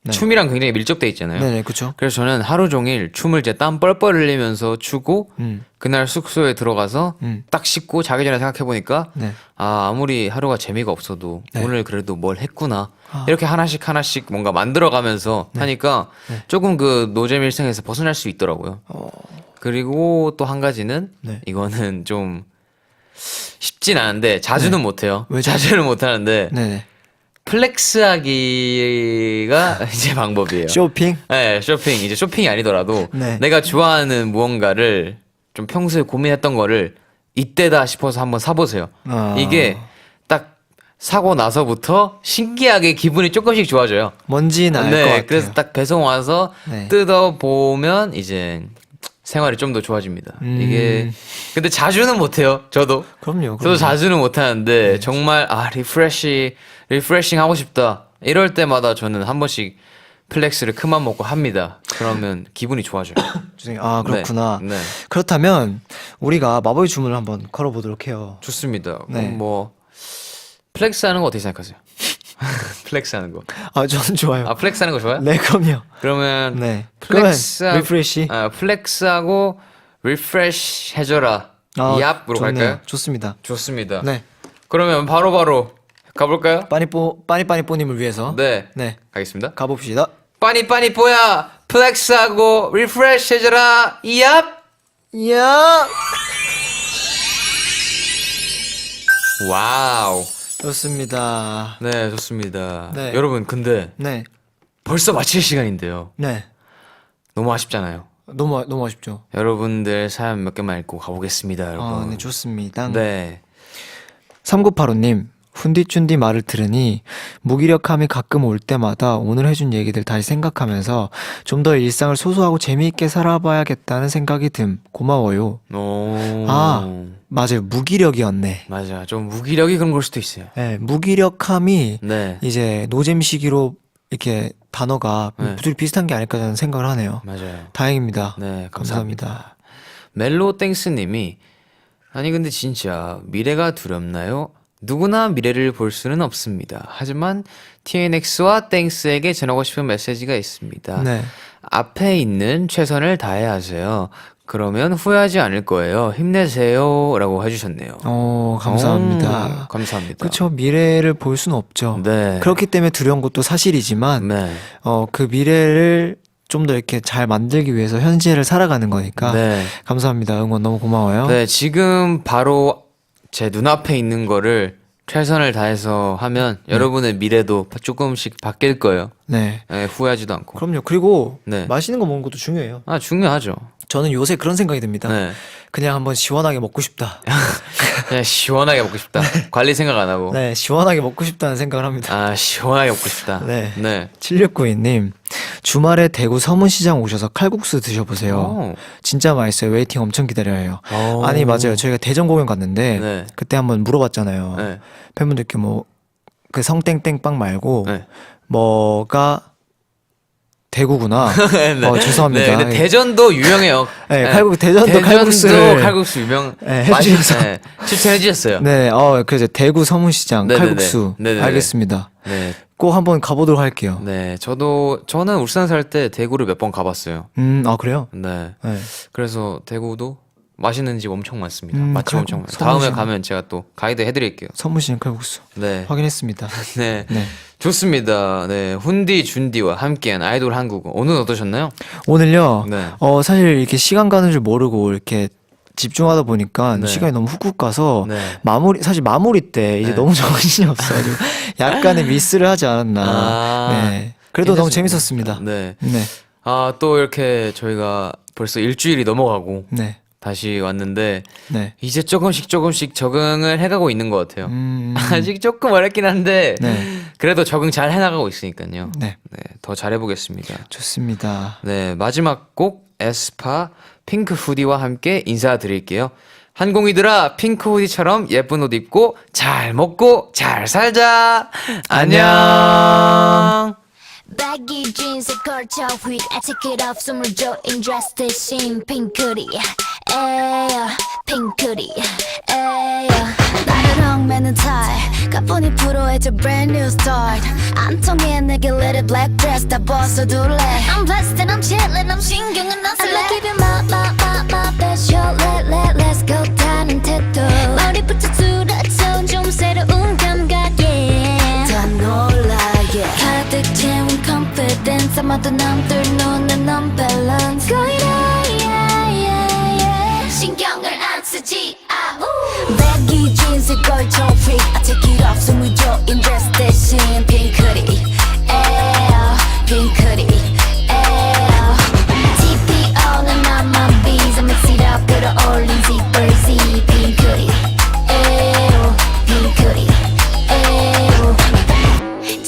네. 춤이랑 굉장히 밀접돼 있잖아요. 네네, 그렇죠. 그래서 저는 하루 종일 춤을 이제 땀 뻘뻘 흘리면서 추고 그날 숙소에 들어가서 딱 씻고 자기 전에 생각해 보니까 네. 아무리 하루가 재미가 없어도 네. 오늘 그래도 뭘 했구나 이렇게 하나씩 뭔가 만들어가면서 하니까 조금 그 노잼 일상에서 벗어날 수 있더라고요. 그리고 또 한 가지는 네. 이거는 좀 쉽진 않은데 자주는 못해요. 왜죠? 자주는 못하는데 네네. 플렉스하기가 이제 방법이에요. 쇼핑? 네, 쇼핑. 이제 쇼핑이 아니더라도 네. 내가 좋아하는 무언가를 좀 평소에 고민했던 거를 이때다 싶어서 한번 사보세요. 아. 이게 딱 사고 나서부터 신기하게 기분이 조금씩 좋아져요. 뭔지는 알 것 같아요. 그래서 딱 배송 와서 네. 뜯어보면 이제 생활이 좀 더 좋아집니다. 이게 근데 자주는 못해요. 저도. 그럼요. 저도 자주는 못하는데 정말 리프레싱 하고 싶다 이럴 때마다 저는 한 번씩 플렉스를 큰맘 먹고 합니다. 그러면 기분이 좋아져요. 죄송해요. 아, 그렇구나. 네, 네. 그렇다면 우리가 마법의 주문을 한번 걸어보도록 해요. 좋습니다. 네. 뭐 플렉스 하는 거 어떻게 생각하세요? 플렉스 하는 거. 아, 저는 좋아요. 아 플렉스 하는 거 좋아요? 네, 그럼요. 그러면 네. 플렉스 그러면 리프레시. 플렉스하고 리프레시 해줘라. 아, 얍으로 좋네요. 갈까요? 좋습니다. 좋습니다. 네. 그러면 바로 가볼까요? 빠니뽀님을 위해서. 네. 네. 가겠습니다. 가봅시다. 빠니뽀야 플렉스하고 리프레시 해줘라. 얍. 야! 와우. 좋습니다. 네, 좋습니다. 네. 여러분, 근데 네. 벌써 마칠 시간인데요. 네. 너무 아쉽잖아요. 너무 아쉽죠. 여러분들 사연 몇 개만 읽고 가보겠습니다, 여러분. 아, 네, 좋습니다. 네. 3985님, 훈디춘디 말을 들으니 무기력함이 가끔 올 때마다 오늘 해준 얘기들 다시 생각하면서 좀 더 일상을 소소하고 재미있게 살아봐야겠다는 생각이 듬. 고마워요. 오. 아, 맞아요. 무기력이었네. 맞아. 좀 무기력이 그런 걸 수도 있어요. 네, 무기력함이 네. 이제 노잼 시기로 이렇게 단어가 네. 둘이 비슷한 게 아닐까 저는 생각을 하네요. 맞아요. 다행입니다. 네, 감사합니다. 감사합니다. 멜로땡스님이 아니 근데 진짜 미래가 두렵나요? 누구나 미래를 볼 수는 없습니다. 하지만 TNX와 땡스에게 전하고 싶은 메시지가 있습니다. 네. 앞에 있는 최선을 다해야 하세요. 그러면 후회하지 않을 거예요. 힘내세요. 라고 해주셨네요. 감사합니다. 감사합니다. 그렇죠. 미래를 볼 수는 없죠. 네. 그렇기 때문에 두려운 것도 사실이지만 네. 그 미래를 좀 더 이렇게 잘 만들기 위해서 현재를 살아가는 거니까 네. 감사합니다. 응원 너무 고마워요. 네, 지금 바로 제 눈앞에 있는 거를 최선을 다해서 하면 여러분의 미래도 조금씩 바뀔 거예요. 네. 네, 후회하지도 않고. 그럼요. 그리고 네. 맛있는 거 먹는 것도 중요해요. 아, 중요하죠. 저는 요새 그런 생각이 듭니다. 네. 그냥 한번 시원하게 먹고 싶다. 그냥 시원하게 먹고 싶다. 관리 생각 안 하고. 네, 시원하게 먹고 싶다는 생각을 합니다. 아, 시원하게 먹고 싶다. 네. 네. 7692님, 주말에 대구 서문시장 오셔서 칼국수 드셔보세요. 오. 진짜 맛있어요. 웨이팅 엄청 기다려요. 오. 아니, 맞아요. 저희가 대전 공연 갔는데, 네. 그때 한번 물어봤잖아요. 네. 팬분들께 그 성땡땡빵 말고, 네. 뭐가 대구구나. 네. 죄송합니다. 네, 근데 대전도 유명해요. 네, 대전도 칼국수를 칼국수 유명. 네, 해주셔서. 네, 추천해 주셨어요. 네, 그래서 대구 서문시장 네네네. 칼국수. 네네네. 알겠습니다. 네. 꼭 한번 가보도록 할게요. 네, 저는 울산 살 때 대구를 몇 번 가봤어요. 그래요? 네. 네. 그래서 대구도 맛있는 집 엄청 많습니다. 맛집 칼국- 엄청 많아요. 서문시장. 다음에 가면 제가 또 가이드 해드릴게요. 서문시장 칼국수. 네. 확인했습니다. 네. 네. 좋습니다. 네. 훈디, 준디와 함께한 아이돌 한국어. 오늘 어떠셨나요? 오늘요. 네. 사실 이렇게 시간 가는 줄 모르고 이렇게 집중하다 보니까 네. 시간이 너무 훅훅 가서 네. 사실 마무리 때 이제 네. 너무 정신이 없어가지고 약간의 미스를 하지 않았나. 아, 네. 그래도 너무 괜찮습니다. 재밌었습니다. 네. 네. 아, 또 이렇게 저희가 벌써 일주일이 넘어가고 네. 다시 왔는데 네. 이제 조금씩 적응을 해가고 있는 것 같아요. 음. 아직 조금 어렵긴 한데 네. 그래도 적응 잘 해나가고 있으니까요. 네. 네, 더 잘해보겠습니다. 좋습니다. 네, 마지막 곡 에스파 핑크 후디와 함께 인사드릴게요. 한공이들아, 핑크 후디처럼 예쁜 옷 입고 잘 먹고 잘 살자. 안녕. Baggy jeans and 걸쳐 휙 I take it off 숨을 줘 in dress 대신 핑크리 에어 핑크리 에어 나를 얽매는 tie 가뿐히 프로해줘 brand new start 안 통해 내게 let it black dress 다 벗어둘래 I'm blessed and I'm chillin' I'm 신경은 안 쓸래 I give you my best shot let's go 타는 태도 머리부터 뚫어져 좀 새로운 감각 yeah 더 놀라 yeah 가득 채운 confidence 아마도 남들 눈엔 unbalance 거이래 yeah, yeah, yeah. 신경을 안 쓰지 baggy jeans에 걸쳐 freak I take it off 숨을 줘 in dress 대신 핑크리 에어 핑크리 에어 TPO는 not my bees I mix it up 끌어올린 zipper Z 핑크리 에어 핑크리 에어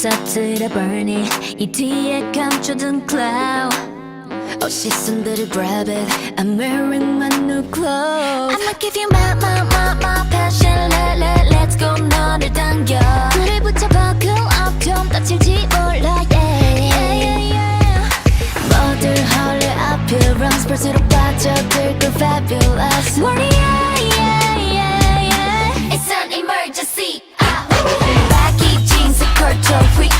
터뜨려 burning 이 뒤에 감춰둔 cloud 시선들을 grab it I'm wearing my new clothes I'ma give you my passion let's go 너를 당겨 불을 붙여 buckle up 좀 다칠지 몰라 yeah 모두 헐레 appearance 볼수록 빠져들 걸 fabulous Morning yeah It's an emergency Baggy jeans and curl toe freak